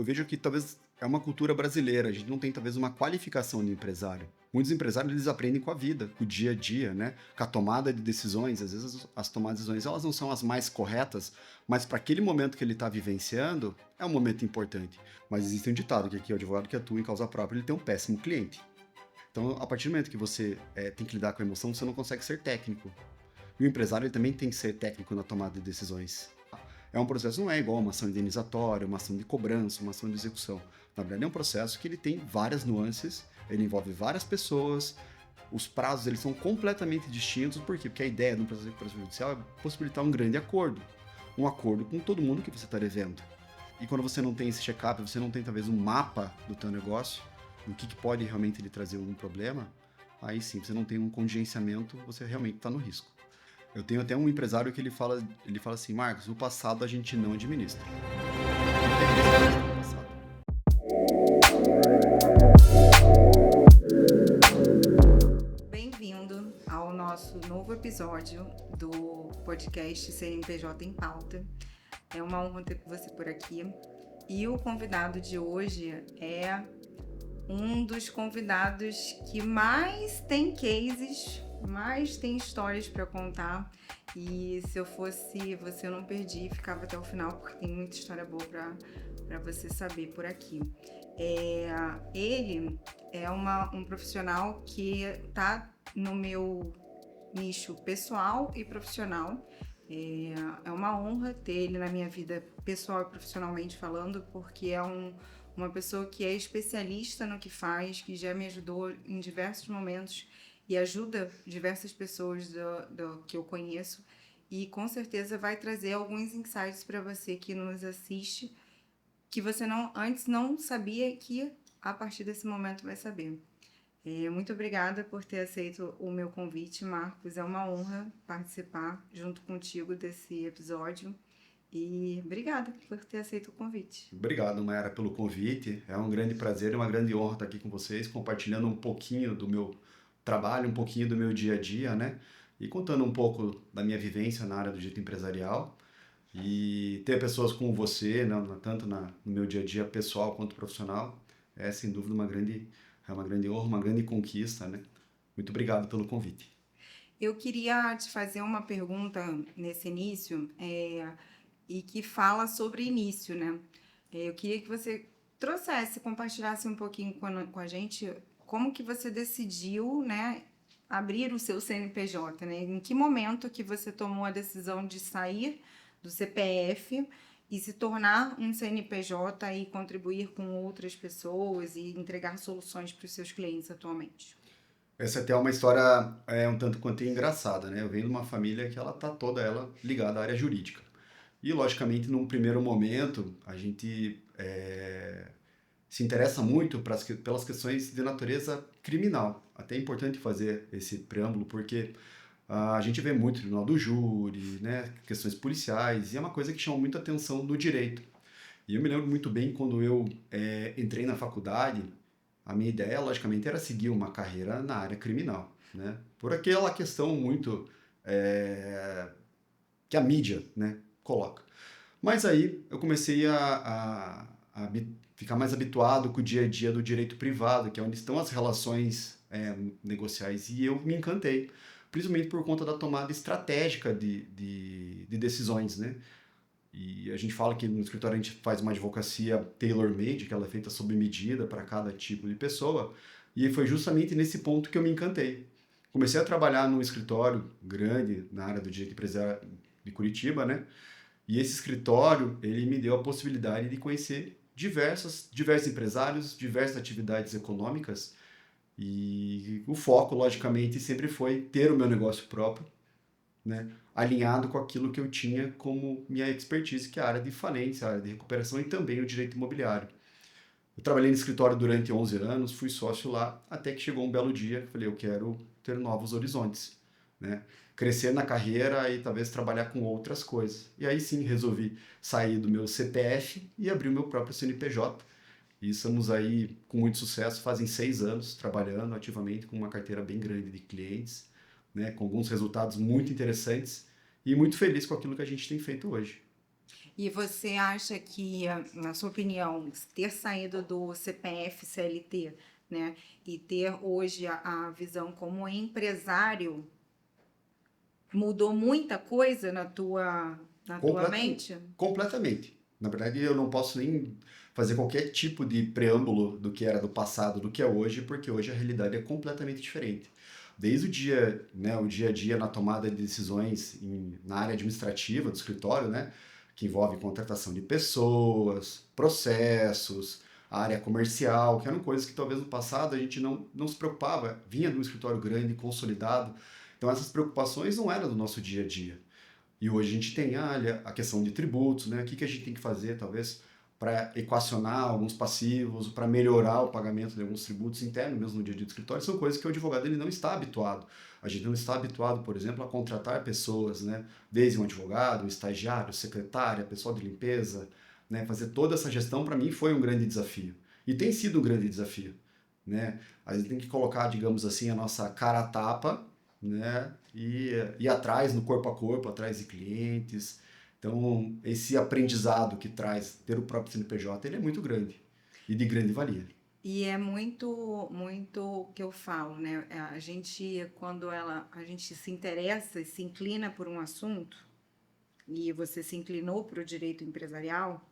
eu vejo que talvez é uma cultura brasileira, a gente não tem talvez uma qualificação de empresário. Muitos empresários, eles aprendem com a vida, com o dia a dia, né? Com a tomada de decisões. Às vezes as tomadas de decisões, elas não são as mais corretas, mas para aquele momento que ele está vivenciando, é um momento importante. Mas existe um ditado que aqui o advogado que atua em causa própria, ele tem um péssimo cliente. Então, a partir do momento que você tem que lidar com a emoção, você não consegue ser técnico. E o empresário, ele também tem que ser técnico na tomada de decisões. É um processo, não é igual uma ação indenizatória, uma ação de cobrança, uma ação de execução. Na verdade, é um processo que ele tem várias nuances, ele envolve várias pessoas, os prazos eles são completamente distintos. Por quê? Porque a ideia de um processo judicial é possibilitar um grande acordo. Um acordo com todo mundo que você está devendo. E quando você não tem esse check-up, você não tem talvez um mapa do teu negócio, do que pode realmente lhe trazer algum problema, aí sim, você não tem um contingenciamento, você realmente está no risco. Eu tenho até um empresário que ele fala assim, Marcos, o passado a gente não administra. Não tem consequência do passado. Bem-vindo ao nosso novo episódio do podcast CNPJ em Pauta. É uma honra ter você por aqui. E o convidado de hoje é um dos convidados que mais tem cases, mais tem histórias para contar. E se eu fosse você, eu não perdi, ficava até o final, porque tem muita história boa para você saber por aqui. Ele é um profissional que está no meu nicho pessoal e profissional. É uma honra ter ele na minha vida pessoal e profissionalmente falando, porque é uma pessoa que é especialista no que faz, que já me ajudou em diversos momentos e ajuda diversas pessoas do que eu conheço, e com certeza vai trazer alguns insights para você que nos assiste, que você antes não sabia, que a partir desse momento vai saber. Muito obrigada por ter aceito o meu convite, Marcos. É uma honra participar junto contigo desse episódio. E obrigada por ter aceito o convite. Obrigado, Mayara, pelo convite. É um grande prazer e uma grande honra estar aqui com vocês, compartilhando um pouquinho do meu trabalho, um pouquinho do meu dia a dia, né? E contando um pouco da minha vivência na área do direito empresarial. E ter pessoas como você, né, tanto no meu dia a dia pessoal quanto profissional, é sem dúvida uma grande honra, uma grande conquista, né? Muito obrigado pelo convite. Eu queria te fazer uma pergunta nesse início, e que fala sobre início, né? Eu queria que você compartilhasse um pouquinho com a gente como que você decidiu, né, abrir o seu CNPJ, né? Em que momento que você tomou a decisão de sair do CPF e se tornar um CNPJ e contribuir com outras pessoas e entregar soluções para os seus clientes atualmente? Essa até é uma história um tanto quanto engraçada, né? Eu venho de uma família que ela tá toda ela ligada à área jurídica. E, logicamente, num primeiro momento, a gente se interessa muito pelas questões de natureza criminal. Até é importante fazer esse preâmbulo, porque a gente vê muito tribunal do júri, né, questões policiais, e é uma coisa que chama muita atenção no direito. E eu me lembro muito bem quando eu entrei na faculdade, a minha ideia, logicamente, era seguir uma carreira na área criminal, né, por aquela questão muito que a mídia, né, coloca. Mas aí eu comecei a ficar mais habituado com o dia a dia do direito privado, que é onde estão as relações negociais, e eu me encantei, principalmente por conta da tomada estratégica de decisões, né? E a gente fala que no escritório a gente faz uma advocacia tailor-made, que ela é feita sob medida para cada tipo de pessoa, e foi justamente nesse ponto que eu me encantei. Comecei a trabalhar num escritório grande na área do direito empresarial de Curitiba, né? E esse escritório, ele me deu a possibilidade de conhecer diversos empresários, diversas atividades econômicas, e o foco, logicamente, sempre foi ter o meu negócio próprio, né, alinhado com aquilo que eu tinha como minha expertise, que é a área de falência, a área de recuperação e também o direito imobiliário. Eu trabalhei no escritório durante 11 anos, fui sócio lá, até que chegou um belo dia que eu falei, eu quero ter novos horizontes, né? Crescer na carreira e talvez trabalhar com outras coisas. E aí sim resolvi sair do meu CPF e abrir o meu próprio CNPJ. E estamos aí com muito sucesso, fazem 6 anos trabalhando ativamente com uma carteira bem grande de clientes, né? Com alguns resultados muito interessantes e muito feliz com aquilo que a gente tem feito hoje. E você acha que, na sua opinião, ter saído do CPF, CLT, né, e ter hoje a visão como empresário mudou muita coisa na tua Completamente. mente? Completamente. Na verdade, eu não posso nem fazer qualquer tipo de preâmbulo do que era do passado, do que é hoje, porque hoje a realidade é completamente diferente. Desde o dia, né, o dia a dia na tomada de decisões na área administrativa do escritório, né, que envolve contratação de pessoas, processos, a área comercial, que eram coisas que talvez no passado a gente não se preocupava, vinha de um escritório grande, consolidado. Então essas preocupações não eram do nosso dia a dia. E hoje a gente tem a questão de tributos, né? O que a gente tem que fazer, talvez, para equacionar alguns passivos, para melhorar o pagamento de alguns tributos internos, mesmo no dia a dia do escritório, são coisas que o advogado ele não está habituado. A gente não está habituado, por exemplo, a contratar pessoas, né? Desde um advogado, um estagiário, secretária, pessoal de limpeza, né? Fazer toda essa gestão, para mim, foi um grande desafio. E tem sido um grande desafio, né? A gente tem que colocar, digamos assim, a nossa cara a tapa, né? E ir atrás no corpo a corpo, atrás de clientes. Então, esse aprendizado que traz ter o próprio CNPJ, ele é muito grande e de grande valia. E é muito, muito o que eu falo, né? A gente, quando a gente se interessa e se inclina por um assunto, e você se inclinou para o direito empresarial,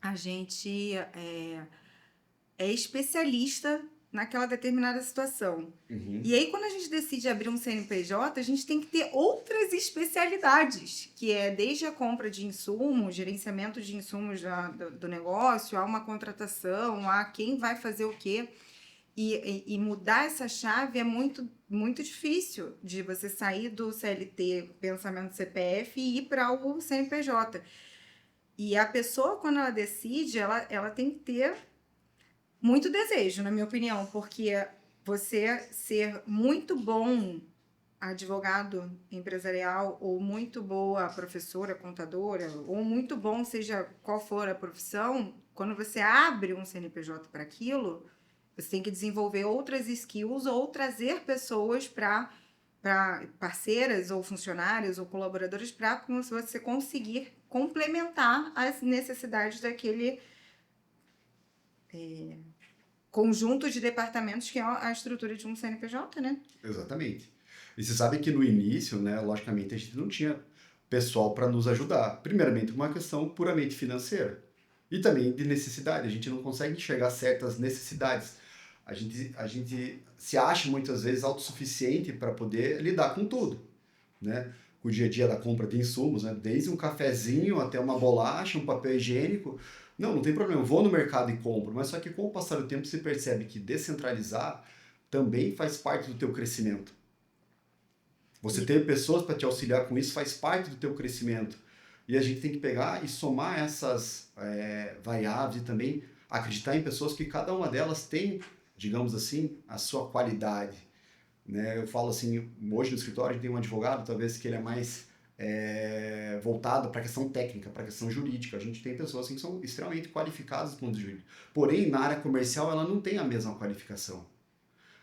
a gente é especialista naquela determinada situação. Uhum. E aí, quando a gente decide abrir um CNPJ, a gente tem que ter outras especialidades, que é desde a compra de insumos, gerenciamento de insumos do negócio, a uma contratação, a quem vai fazer o quê. E mudar essa chave é muito, muito difícil de você sair do CLT, pensamento CPF, e ir para o CNPJ. E a pessoa, quando ela decide, ela tem que ter muito desejo, na minha opinião, porque você ser muito bom advogado empresarial, ou muito boa professora, contadora, ou muito bom, seja qual for a profissão, quando você abre um CNPJ para aquilo, você tem que desenvolver outras skills ou trazer pessoas para parceiras ou funcionários ou colaboradores para você conseguir complementar as necessidades daquele conjunto de departamentos que é a estrutura de um CNPJ, né? Exatamente. E você sabe que no início, né, logicamente, a gente não tinha pessoal para nos ajudar. Primeiramente, uma questão puramente financeira. E também de necessidade. A gente não consegue enxergar certas necessidades. A gente se acha muitas vezes autossuficiente para poder lidar com tudo, né? Com o dia a dia da compra de insumos, né? Desde um cafezinho até uma bolacha, um papel higiênico. Não tem problema, eu vou no mercado e compro, mas só que com o passar do tempo você percebe que descentralizar também faz parte do teu crescimento. Você ter pessoas para te auxiliar com isso faz parte do teu crescimento. E a gente tem que pegar e somar essas variáveis e também acreditar em pessoas que cada uma delas tem, digamos assim, a sua qualidade, né? Eu falo assim, hoje no escritório a gente tem um advogado, talvez que ele é mais voltado para a questão técnica, para a questão jurídica. A gente tem pessoas assim, que são extremamente qualificadas do ponto de jurídico. Porém, na área comercial, ela não tem a mesma qualificação.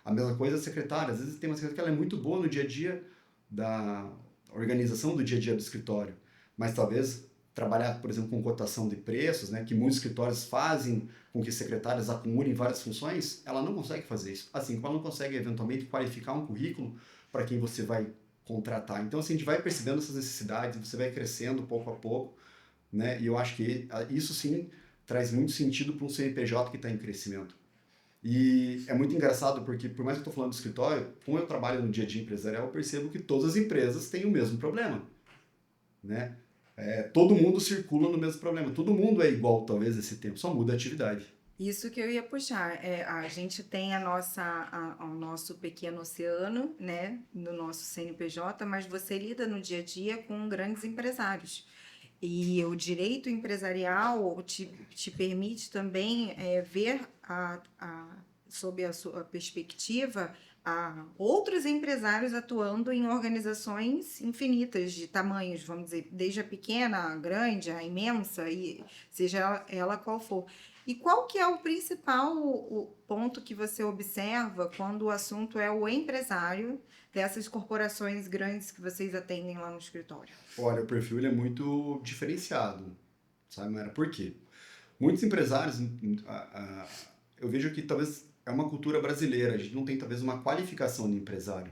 A mesma coisa a secretária. Às vezes tem uma secretária que ela é muito boa no dia a dia da organização do dia a dia do escritório, mas talvez trabalhar, por exemplo, com cotação de preços, né, que muitos escritórios fazem com que secretárias acumulem várias funções, ela não consegue fazer isso. Assim como ela não consegue, eventualmente, qualificar um currículo para quem você vai contratar. Então, assim, a gente vai percebendo essas necessidades, você vai crescendo pouco a pouco, né, e eu acho que isso, sim, traz muito sentido para um CNPJ que está em crescimento. E é muito engraçado porque, por mais que eu estou falando do escritório, como eu trabalho no dia a dia empresarial, eu percebo que todas as empresas têm o mesmo problema, né? Todo mundo circula no mesmo problema, todo mundo é igual, talvez, esse tempo, só muda a atividade. Isso que eu ia puxar. A gente tem o nosso pequeno oceano, né, no nosso CNPJ, mas você lida no dia a dia com grandes empresários. E o direito empresarial te permite também ver sob a sua perspectiva outros empresários atuando em organizações infinitas de tamanhos, vamos dizer, desde a pequena, a grande, a imensa, e seja ela qual for. E qual que é o principal ponto que você observa quando o assunto é o empresário dessas corporações grandes que vocês atendem lá no escritório? Olha, o perfil ele é muito diferenciado. sabe, Mara? Por quê? Muitos empresários, eu vejo que talvez é uma cultura brasileira, a gente não tem talvez uma qualificação de empresário.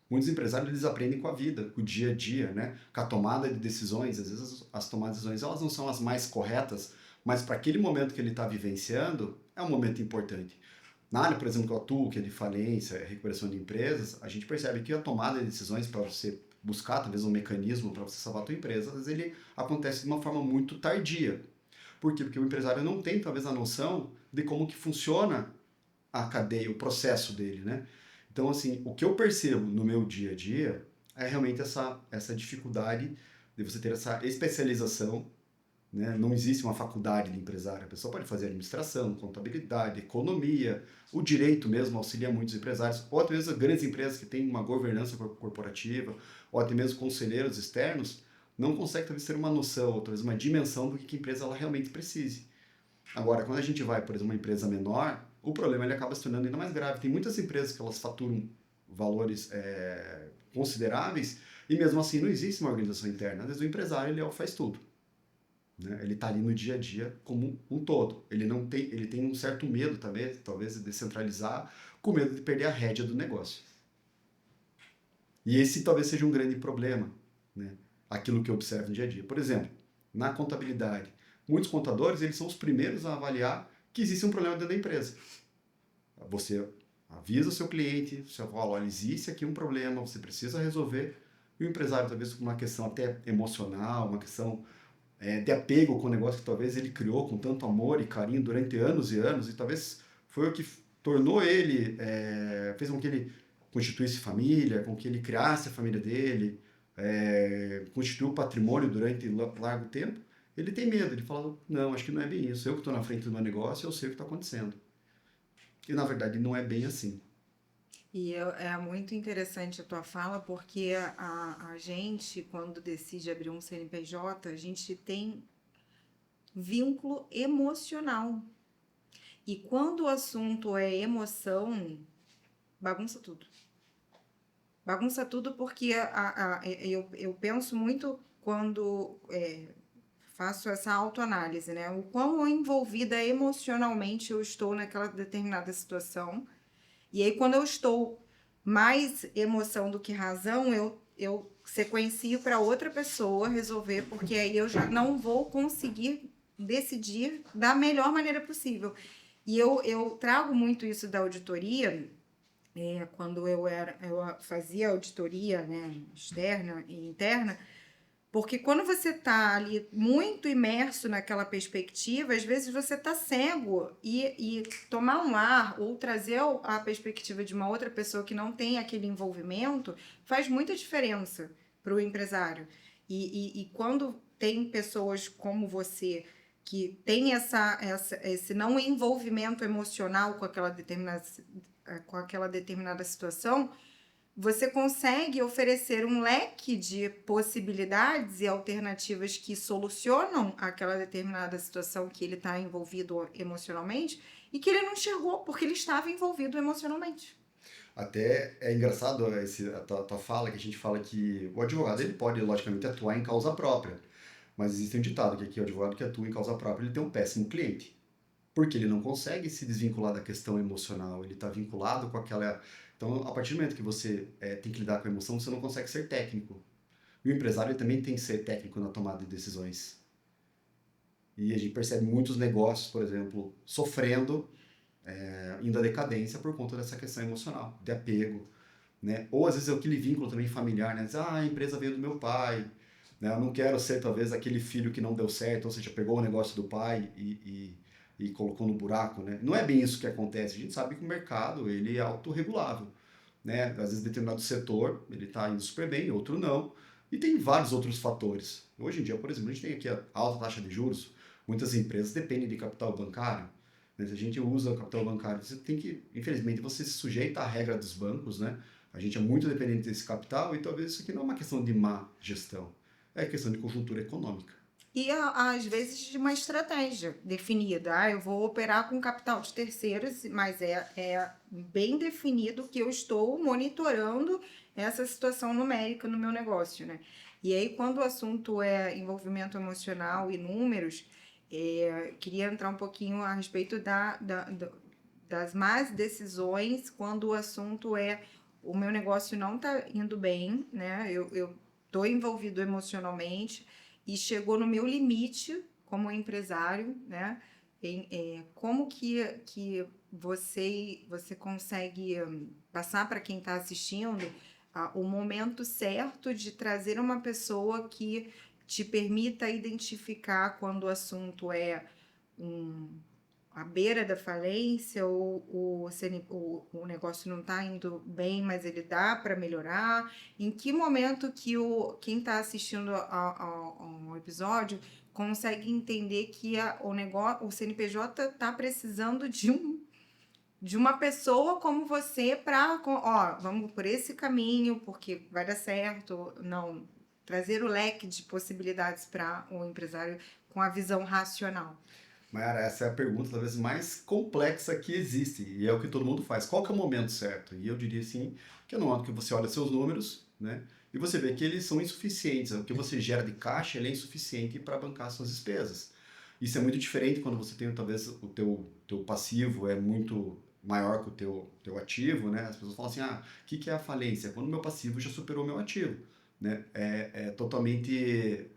Muitos empresários eles aprendem com a vida, com o dia a dia, né? Com a tomada de decisões. Às vezes as tomadas de decisões elas não são as mais corretas, mas para aquele momento que ele está vivenciando, é um momento importante. Na área, por exemplo, que eu atuo, que é de falência, recuperação de empresas, a gente percebe que a tomada de decisões para você buscar talvez um mecanismo para você salvar a tua empresa, às vezes ele acontece de uma forma muito tardia. Por quê? Porque o empresário não tem talvez a noção de como que funciona a cadeia, o processo dele, né? Então, assim, o que eu percebo no meu dia a dia é realmente essa dificuldade de você ter essa especialização, né? Não existe uma faculdade de empresário. A pessoa pode fazer administração, contabilidade, economia, o direito mesmo auxilia muitos empresários, ou até mesmo grandes empresas que têm uma governança corporativa, ou até mesmo conselheiros externos, não conseguem talvez ter uma noção, ou talvez uma dimensão do que a empresa ela realmente precise. Agora, quando a gente vai, por exemplo, uma empresa menor, o problema ele acaba se tornando ainda mais grave. Tem muitas empresas que elas faturam valores consideráveis e mesmo assim não existe uma organização interna. Às vezes o empresário ele faz tudo, né? Ele está ali no dia a dia como um todo. Ele tem um certo medo também, talvez, de descentralizar, com medo de perder a rédea do negócio. E esse talvez seja um grande problema, né? Aquilo que eu observo no dia a dia. Por exemplo, na contabilidade, muitos contadores eles são os primeiros a avaliar que existe um problema dentro da empresa. Você avisa o seu cliente, você fala, olha, existe aqui um problema, você precisa resolver. E o empresário, talvez com uma questão até emocional, uma questão de apego com o negócio que talvez ele criou com tanto amor e carinho durante anos e anos, e talvez foi o que tornou ele, fez com que ele constituísse família, com que ele criasse a família dele, constituiu patrimônio durante largo tempo, ele tem medo, ele fala, não, acho que não é bem isso, eu que estou na frente do meu negócio, eu sei o que está acontecendo. E na verdade não é bem assim. E é muito interessante a tua fala, porque a gente, quando decide abrir um CNPJ, a gente tem vínculo emocional. E quando o assunto é emoção, bagunça tudo. Bagunça tudo porque eu penso muito quando faço essa autoanálise, né? O quão envolvida emocionalmente eu estou naquela determinada situação. E aí, quando eu estou mais emoção do que razão, eu sequencio para outra pessoa resolver, porque aí eu já não vou conseguir decidir da melhor maneira possível. E eu trago muito isso da auditoria, quando eu fazia auditoria, né, externa e interna, porque quando você está ali muito imerso naquela perspectiva, às vezes você está cego e tomar um ar ou trazer a perspectiva de uma outra pessoa que não tem aquele envolvimento faz muita diferença para o empresário. E quando tem pessoas como você que tem esse não envolvimento emocional com aquela determinada situação, você consegue oferecer um leque de possibilidades e alternativas que solucionam aquela determinada situação que ele está envolvido emocionalmente e que ele não enxergou porque ele estava envolvido emocionalmente. Até é engraçado a tua fala, que a gente fala que o advogado ele pode, logicamente, atuar em causa própria, mas existe um ditado que aqui o advogado que atua em causa própria ele tem um péssimo cliente. Porque ele não consegue se desvincular da questão emocional, ele está vinculado com aquela. Então, a partir do momento que você tem que lidar com a emoção, você não consegue ser técnico. E o empresário ele também tem que ser técnico na tomada de decisões. E a gente percebe muitos negócios, por exemplo, sofrendo, indo à decadência por conta dessa questão emocional, de apego. Né? Ou às vezes é aquele vínculo também familiar, né? Diz, a empresa veio do meu pai, né? Eu não quero ser talvez aquele filho que não deu certo, ou seja, pegou o negócio do pai e colocou no buraco, né? Não é bem isso que acontece. A gente sabe que o mercado ele é autorregulável, né? Às vezes determinado setor ele está indo super bem, outro não, e tem vários outros fatores. Hoje em dia, por exemplo, a gente tem aqui a alta taxa de juros. Muitas empresas dependem de capital bancário. Né? Se a gente usa o capital bancário, você tem que, infelizmente, você se sujeita à regra dos bancos, né? A gente é muito dependente desse capital e talvez isso aqui não é uma questão de má gestão, é questão de conjuntura econômica. E às vezes de uma estratégia definida. Eu vou operar com capital de terceiros, mas é bem definido que eu estou monitorando essa situação numérica no meu negócio, né? E aí, quando o assunto é envolvimento emocional e números, queria entrar um pouquinho a respeito das más decisões quando o assunto é o meu negócio não está indo bem, né? Eu estou envolvido emocionalmente e chegou no meu limite como empresário, né? Como que você consegue passar para quem está assistindo o momento certo de trazer uma pessoa que te permita identificar quando o assunto é um, à beira da falência ou o negócio não está indo bem, mas ele dá para melhorar? Em que momento que quem está assistindo ao episódio consegue entender que o CNPJ está precisando de uma pessoa como você para, vamos por esse caminho, porque vai dar certo, não, trazer o leque de possibilidades para o empresário com a visão racional. Mayara, essa é a pergunta talvez mais complexa que existe, e é o que todo mundo faz. Qual que é o momento certo? E eu diria assim, que é no momento que você olha seus números, né, e você vê que eles são insuficientes. O que você gera de caixa, ele é insuficiente para bancar suas despesas. Isso é muito diferente quando você tem, talvez, o teu passivo é muito maior que o teu ativo, né? As pessoas falam assim, o que é a falência? Quando o meu passivo já superou o meu ativo, né? É totalmente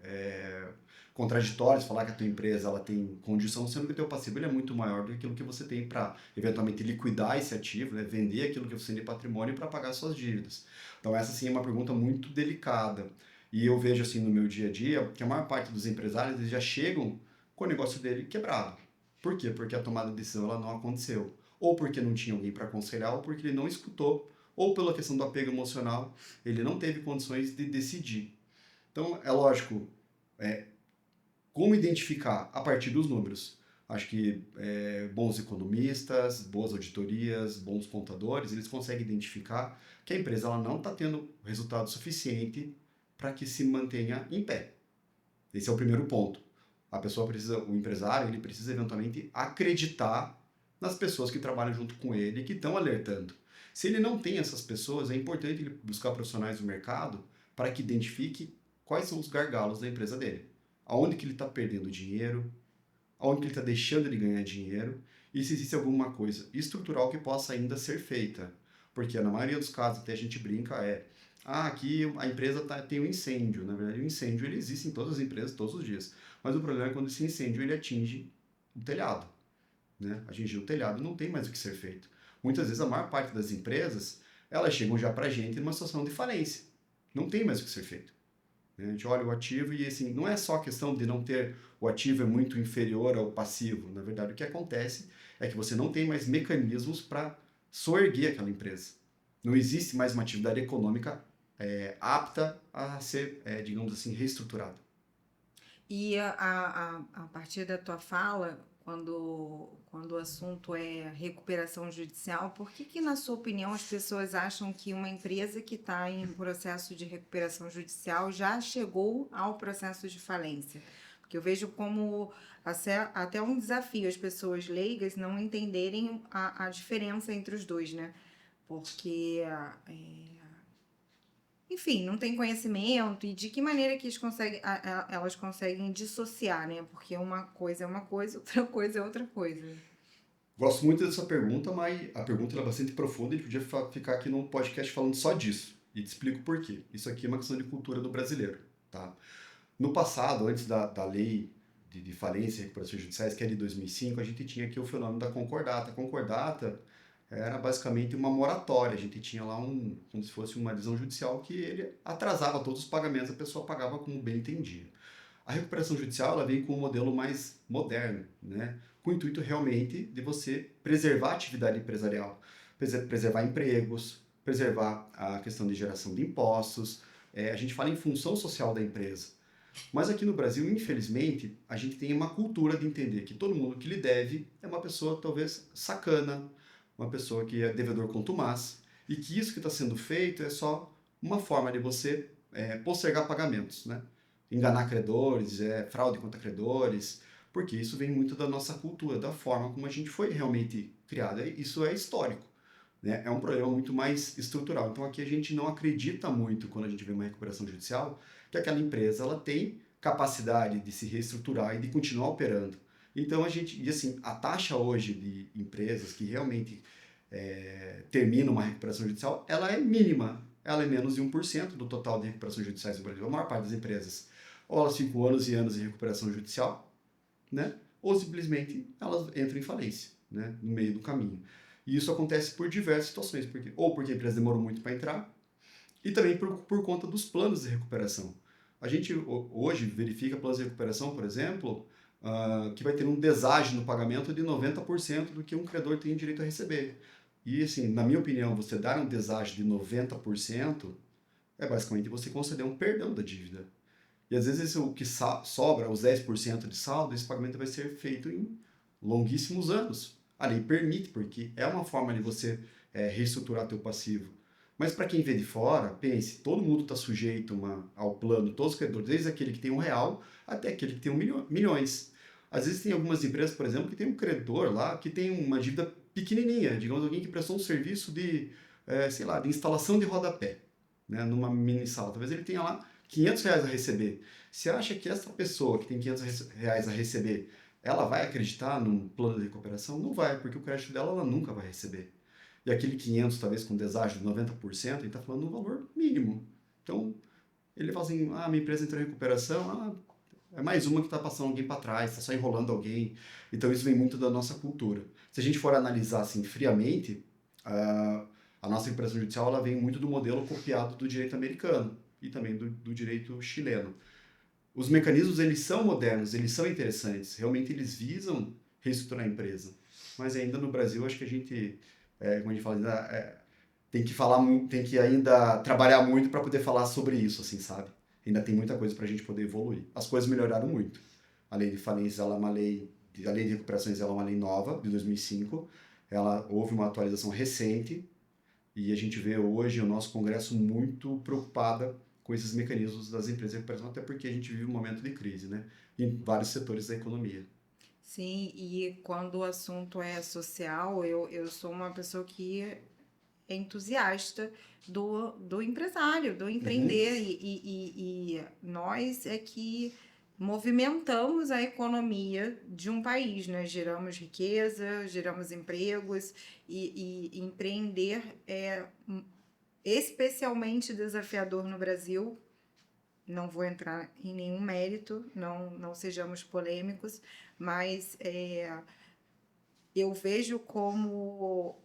contraditórios falar que a tua empresa ela tem condição, sendo que o teu passivo ele é muito maior do que aquilo que você tem para eventualmente liquidar esse ativo, né? Vender aquilo que você tem de patrimônio para pagar suas dívidas. Então essa sim é uma pergunta muito delicada. E eu vejo assim no meu dia a dia que a maior parte dos empresários eles já chegam com o negócio dele quebrado. Por quê? Porque a tomada de decisão ela não aconteceu. Ou porque não tinha alguém para aconselhar, ou porque ele não escutou, ou pela questão do apego emocional, ele não teve condições de decidir. Então, é lógico, como identificar a partir dos números? Acho que bons economistas, boas auditorias, bons contadores, eles conseguem identificar que a empresa ela não está tendo resultado suficiente para que se mantenha em pé. Esse é o primeiro ponto. A pessoa precisa, o empresário, ele precisa eventualmente acreditar nas pessoas que trabalham junto com ele e que estão alertando. Se ele não tem essas pessoas, é importante ele buscar profissionais do mercado para que identifique quais são os gargalos da empresa dele. Aonde que ele está perdendo dinheiro, aonde que ele está deixando de ganhar dinheiro e se existe alguma coisa estrutural que possa ainda ser feita. Porque na maioria dos casos, até a gente brinca, aqui a empresa tem um incêndio. Na verdade, o incêndio ele existe em todas as empresas todos os dias. Mas o problema é quando esse incêndio ele atinge o telhado. Né? Atingir o telhado não tem mais o que ser feito. Muitas vezes a maior parte das empresas elas chegam já para a gente numa situação de falência. Não tem mais o que ser feito. A gente olha o ativo e assim, não é só a questão de não ter o ativo é muito inferior ao passivo. Na verdade, o que acontece é que você não tem mais mecanismos para soerguer aquela empresa. Não existe mais uma atividade econômica apta a ser, digamos assim, reestruturada. E a partir da tua fala, quando o assunto é recuperação judicial, por que, na sua opinião, as pessoas acham que uma empresa que está em processo de recuperação judicial já chegou ao processo de falência? Porque eu vejo como até um desafio as pessoas leigas não entenderem a diferença entre os dois, né? Porque enfim, não tem conhecimento e de que maneira que elas conseguem dissociar, né? Porque uma coisa é uma coisa, outra coisa é outra coisa. Gosto muito dessa pergunta, mas a pergunta é bastante profunda e a gente podia ficar aqui num podcast falando só disso. E te explico por quê. Isso aqui é uma questão de cultura do brasileiro. Tá? No passado, antes da lei de falência e recuperações judiciais, que é de 2005, a gente tinha aqui o fenômeno da concordata. A concordata era basicamente uma moratória. A gente tinha lá como se fosse uma decisão judicial que ele atrasava todos os pagamentos, a pessoa pagava como bem entendia. A recuperação judicial ela vem com um modelo mais moderno, né? Com o intuito realmente de você preservar a atividade empresarial, preservar empregos, preservar a questão de geração de impostos. A gente fala em função social da empresa. Mas aqui no Brasil, infelizmente, a gente tem uma cultura de entender que todo mundo que lhe deve é uma pessoa talvez sacana, uma pessoa que é devedor contumaz, e que isso que está sendo feito é só uma forma de você postergar pagamentos, né? Enganar credores, fraude contra credores, porque isso vem muito da nossa cultura, da forma como a gente foi realmente criado. Isso é histórico. né? É um problema muito mais estrutural. Então aqui a gente não acredita muito quando a gente vê uma recuperação judicial que aquela empresa ela tem capacidade de se reestruturar e de continuar operando. Então a gente, e assim, a taxa hoje de empresas que realmente terminam uma recuperação judicial, ela é mínima. Ela é menos de 1% do total de recuperações judiciais no Brasil. A maior parte das empresas, ou elas ficam anos e anos em recuperação judicial, né? Ou simplesmente elas entram em falência, né? No meio do caminho. E isso acontece por diversas situações, ou porque a empresa demorou muito para entrar, e também por conta dos planos de recuperação. A gente hoje verifica planos de recuperação, por exemplo, que vai ter um deságio no pagamento de 90% do que um credor tem direito a receber. E, assim, na minha opinião, você dar um deságio de 90% é basicamente você conceder um perdão da dívida. E às vezes o que sobra, os 10% de saldo, esse pagamento vai ser feito em longuíssimos anos. A lei permite, porque é uma forma de você reestruturar teu passivo. Mas para quem vê de fora, pense, todo mundo está sujeito ao plano, todos os credores, desde aquele que tem R$ 1 até aquele que tem milhões. Às vezes tem algumas empresas, por exemplo, que tem um credor lá que tem uma dívida pequenininha, digamos, alguém que prestou um serviço de, sei lá, de instalação de rodapé, né, numa mini sala. Talvez ele tenha lá R$ 500 a receber. Você acha que essa pessoa que tem R$ 500 a receber, ela vai acreditar num plano de recuperação? Não vai, porque o crédito dela ela nunca vai receber. E aquele 500, talvez com deságio de 90%, ele está falando de um valor mínimo. Então, ele fala assim, minha empresa entrou em recuperação, é mais uma que está passando alguém para trás, está só enrolando alguém. Então, isso vem muito da nossa cultura. Se a gente for analisar assim friamente, a nossa recuperação judicial ela vem muito do modelo copiado do direito americano e também do direito chileno. Os mecanismos, eles são modernos, eles são interessantes, realmente eles visam reestruturar a empresa. Mas ainda no Brasil, acho que a gente, como a gente fala, tem que ainda trabalhar muito para poder falar sobre isso, assim, sabe? Ainda tem muita coisa para a gente poder evoluir. As coisas melhoraram muito. A lei de falências, a lei de recuperações, ela é uma lei nova, de 2005. Houve uma atualização recente e a gente vê hoje o nosso Congresso muito preocupada com esses mecanismos das empresas de recuperação, até porque a gente vive um momento de crise, né? Em vários setores da economia. Sim, e quando o assunto é social, eu sou uma pessoa que é entusiasta do empresário, do empreender, e nós é que movimentamos a economia de um país, né? Geramos riqueza, geramos empregos, e empreender é especialmente desafiador no Brasil. Não vou entrar em nenhum mérito, não sejamos polêmicos, mas eu vejo como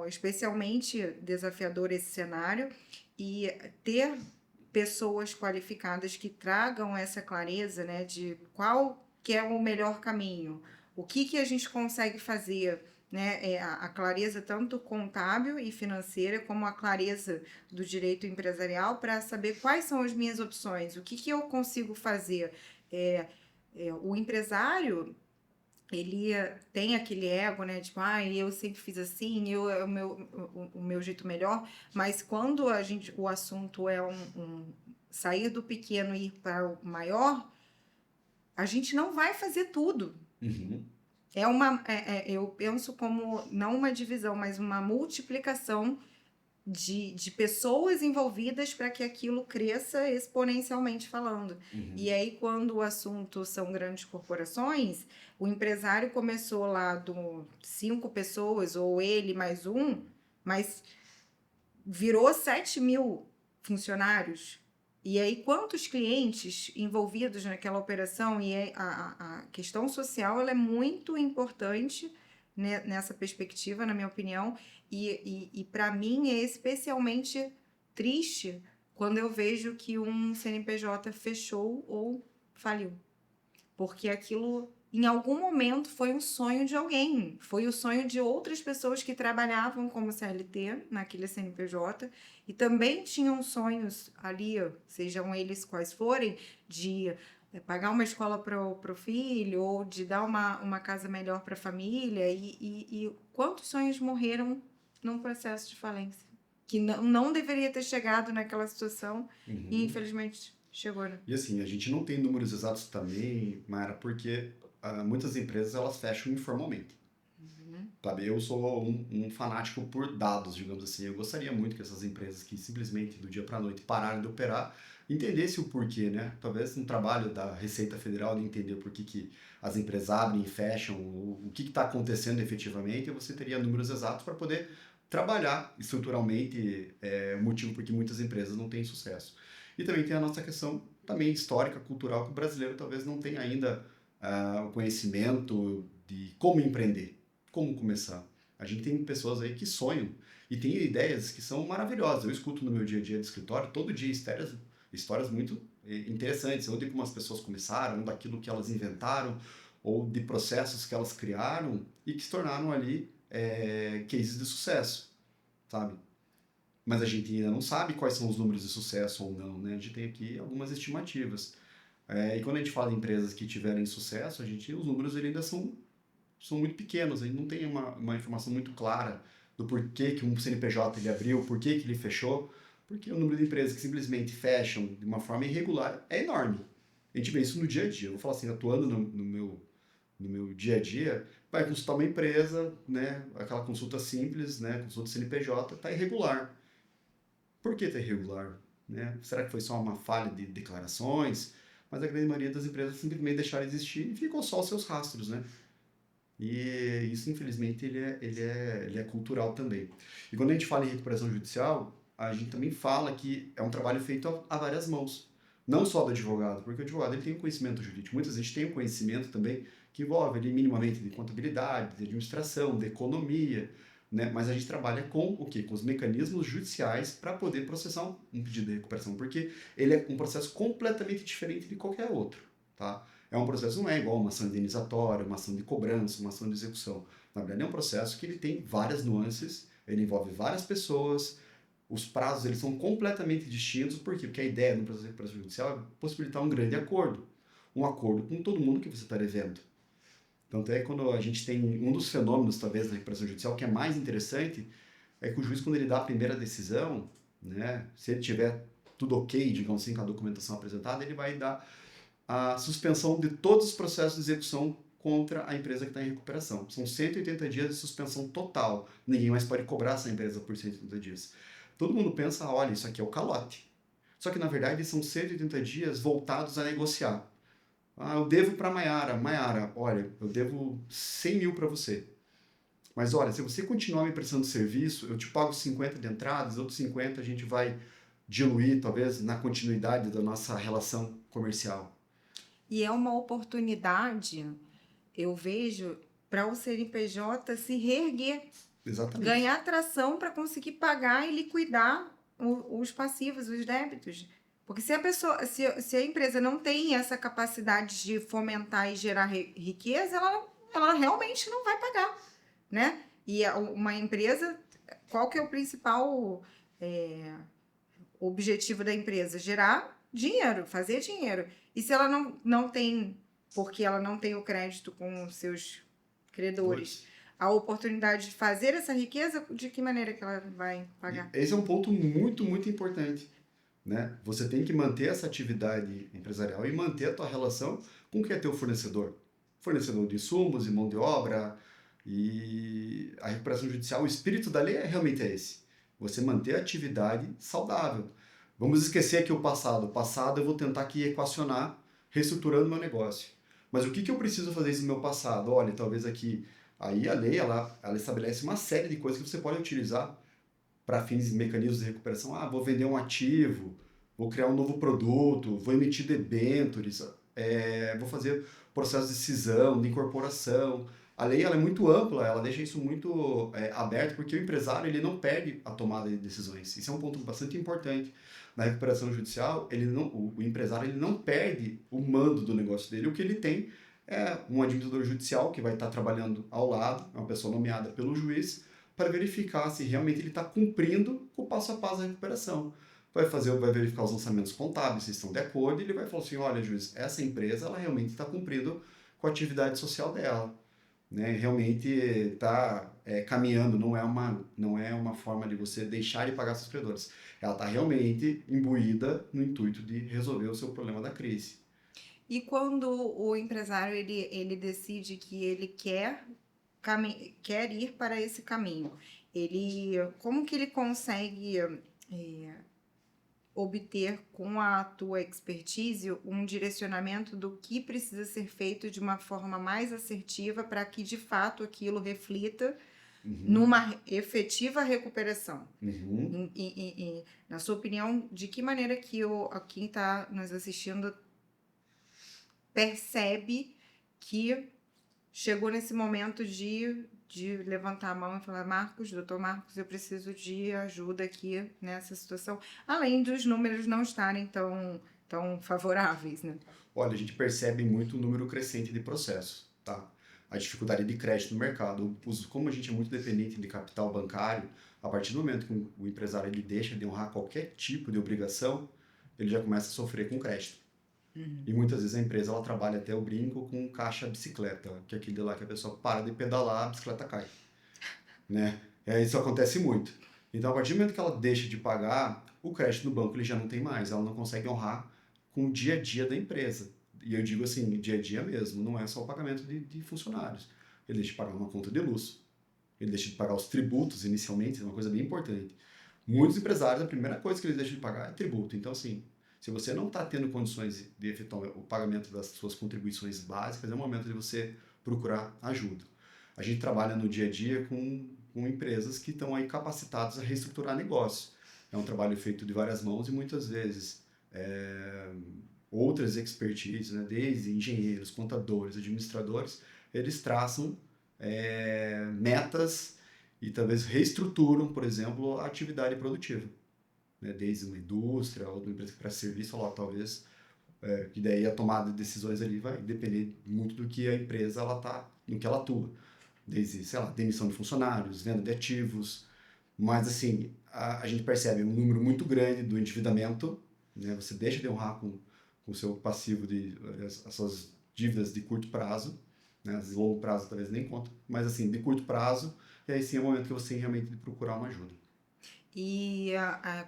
especialmente desafiador esse cenário, e ter pessoas qualificadas que tragam essa clareza, né, de qual que é o melhor caminho, o que a gente consegue fazer, né, a clareza tanto contábil e financeira, como a clareza do direito empresarial, para saber quais são as minhas opções, o que eu consigo fazer. O empresário, ele tem aquele ego, né? Tipo, eu sempre fiz assim, é o meu jeito melhor. Mas quando o assunto é sair do pequeno e ir para o maior, a gente não vai fazer tudo. Uhum. Eu penso como não uma divisão, mas uma multiplicação de pessoas envolvidas para que aquilo cresça exponencialmente falando. Uhum. E aí, quando o assunto são grandes corporações, o empresário começou lá do 5 pessoas, ou ele mais um, mas virou 7.000 funcionários. E aí, quantos clientes envolvidos naquela operação? E a questão social ela é muito importante, né, nessa perspectiva, na minha opinião. E para mim é especialmente triste quando eu vejo que um CNPJ fechou ou faliu. Porque aquilo, em algum momento, foi um sonho de alguém. Foi o sonho de outras pessoas que trabalhavam como CLT naquele CNPJ e também tinham sonhos ali, sejam eles quais forem, de pagar uma escola para o filho ou de dar uma casa melhor para a família. E quantos sonhos morreram num processo de falência? Que não deveria ter chegado naquela situação e, infelizmente, chegou, né? E assim, a gente não tem números exatos também, Mara, porque muitas empresas elas fecham informalmente. Uhum. Sabe, eu sou um fanático por dados, digamos assim. Eu gostaria muito que essas empresas que simplesmente do dia para a noite pararam de operar entendessem o porquê, né? Talvez um trabalho da Receita Federal de entender por que, que as empresas abrem e fecham, o que está acontecendo efetivamente, e você teria números exatos para poder trabalhar estruturalmente o motivo por que muitas empresas não têm sucesso. E também tem a nossa questão também histórica, cultural, que o brasileiro talvez não tenha ainda o conhecimento de como empreender, como começar. A gente tem pessoas aí que sonham e tem ideias que são maravilhosas. Eu escuto no meu dia a dia de escritório, todo dia histórias muito interessantes, ou de como as pessoas começaram, ou daquilo que elas inventaram, ou de processos que elas criaram e que se tornaram ali cases de sucesso, sabe? Mas a gente ainda não sabe quais são os números de sucesso ou não, né? A gente tem aqui algumas estimativas. E quando a gente fala de empresas que tiverem sucesso, os números ainda são muito pequenos, a gente não tem uma informação muito clara do porquê que um CNPJ ele abriu, por que ele fechou, porque o número de empresas que simplesmente fecham de uma forma irregular é enorme. A gente vê isso no dia a dia. Eu vou falar assim, atuando no meu dia a dia, vai consultar uma empresa, né, aquela consulta simples, né, consulta CNPJ, está irregular. Por que está irregular? Né? Será que foi só uma falha de declarações? Mas a grande maioria das empresas simplesmente deixaram de existir e ficou só os seus rastros, né? E isso, infelizmente, ele é cultural também. E quando a gente fala em recuperação judicial, a gente também fala que é um trabalho feito a várias mãos. Não só do advogado, porque o advogado ele tem um conhecimento jurídico. Muitas vezes tem um conhecimento também que envolve ali minimamente de contabilidade, de administração, de economia, né? Mas a gente trabalha com o quê? Com os mecanismos judiciais para poder processar um pedido de recuperação, porque ele é um processo completamente diferente de qualquer outro, tá? É um processo, não é igual uma ação indenizatória, uma ação de cobrança, uma ação de execução. Na verdade, é um processo que ele tem várias nuances, ele envolve várias pessoas, os prazos eles são completamente distintos. Por quê? Porque a ideia do processo de recuperação judicial é possibilitar um grande acordo. Um acordo com todo mundo que você está devendo. Tanto é que quando a gente tem um dos fenômenos, talvez, da recuperação judicial, que é mais interessante, é que o juiz, quando ele dá a primeira decisão, né, se ele tiver tudo ok, digamos assim, com a documentação apresentada, ele vai dar a suspensão de todos os processos de execução contra a empresa que está em recuperação. São 180 dias de suspensão total. Ninguém mais pode cobrar essa empresa por 180 dias. Todo mundo pensa, olha, isso aqui é o calote. Só que, na verdade, são 180 dias voltados a negociar. Ah, eu devo para a Maiara. Maiara, olha, eu devo 100 mil para você. Mas olha, se você continuar me prestando serviço, eu te pago 50 de entradas, outros 50 a gente vai diluir, talvez, na continuidade da nossa relação comercial. E é uma oportunidade, eu vejo, para o CNPJ se reerguer, Exatamente. ganhar tração para conseguir pagar e liquidar os passivos, os débitos. Porque se a pessoa, se a empresa não tem essa capacidade de fomentar e gerar riqueza, ela realmente não vai pagar, né? E uma empresa, qual que é o principal objetivo da empresa? Gerar dinheiro, fazer dinheiro. E se ela não tem, porque ela não tem o crédito com os seus credores, a oportunidade de fazer essa riqueza, de que maneira que ela vai E pagar? esse é um ponto muito, muito importante, né? Você tem que manter essa atividade empresarial e manter a tua relação com o que é teu fornecedor. Fornecedor de insumos e mão de obra. E a recuperação judicial, o espírito da lei realmente é esse. Você manter a atividade saudável. Vamos esquecer aqui o passado. O passado eu vou tentar aqui equacionar, reestruturando meu negócio. Mas o que eu preciso fazer isso no meu passado? Olha, talvez aqui... Aí a lei, ela estabelece uma série de coisas que você pode utilizar para fins de mecanismos de recuperação. Ah, vou vender um ativo, vou criar um novo produto, vou emitir debêntures, vou fazer processo de cisão, de incorporação. A lei ela é muito ampla, ela deixa isso muito aberto, porque o empresário ele não perde a tomada de decisões. Isso é um ponto bastante importante. Na recuperação judicial, o empresário ele não perde o mando do negócio dele. O que ele tem é um administrador judicial que vai estar trabalhando ao lado, é uma pessoa nomeada pelo juiz, para verificar se realmente ele está cumprindo o passo a passo da recuperação. Vai verificar os lançamentos contábeis, se estão de acordo, e ele vai falar assim, olha, juiz, essa empresa ela realmente está cumprindo com a atividade social dela, né? Realmente está caminhando, não é uma forma de você deixar de pagar seus credores. Ela está realmente imbuída no intuito de resolver o seu problema da crise. E quando o empresário ele decide que ele quer quer ir para esse caminho, como que ele consegue obter com a tua expertise um direcionamento do que precisa ser feito de uma forma mais assertiva para que de fato aquilo reflita numa efetiva recuperação? Na sua opinião, de que maneira que quem está nos assistindo percebe que chegou nesse momento de levantar a mão e falar: doutor Marcos, eu preciso de ajuda aqui nessa situação, além dos números não estarem tão favoráveis, né? Olha, a gente percebe muito o número crescente de processos, tá? A dificuldade de crédito no mercado. Como a gente é muito dependente de capital bancário, a partir do momento que o empresário ele deixa de honrar qualquer tipo de obrigação, ele já começa a sofrer com crédito. E muitas vezes a empresa ela trabalha, até o brinco, com caixa bicicleta, que é aquele lá que a pessoa para de pedalar, a bicicleta cai. Né? Isso acontece muito. Então, a partir do momento que ela deixa de pagar, o crédito no banco ele já não tem mais, ela não consegue honrar com o dia a dia da empresa. E eu digo assim, dia a dia mesmo, não é só o pagamento de funcionários. Ele deixa de pagar uma conta de luz, ele deixa de pagar os tributos inicialmente, é uma coisa bem importante. Muitos empresários, a primeira coisa que eles deixam de pagar é tributo. Então, assim, se você não está tendo condições de efetuar o pagamento das suas contribuições básicas, é o momento de você procurar ajuda. A gente trabalha no dia a dia com empresas que estão aí capacitadas a reestruturar negócios. É um trabalho feito de várias mãos e muitas vezes outras expertises, né, desde engenheiros, contadores, administradores, eles traçam metas e talvez reestruturam, por exemplo, a atividade produtiva. Né, desde uma indústria ou uma empresa que presta serviço, talvez, que daí a tomada de decisões ali vai depender muito do que a empresa no que ela atua. Desde, sei lá, demissão de funcionários, venda de ativos, mas assim, a gente percebe um número muito grande do endividamento, né, você deixa de honrar com o seu passivo, as suas dívidas de curto prazo, né, as de longo prazo talvez nem conta, mas assim, de curto prazo, e aí sim é o momento que você tem realmente de procurar uma ajuda. E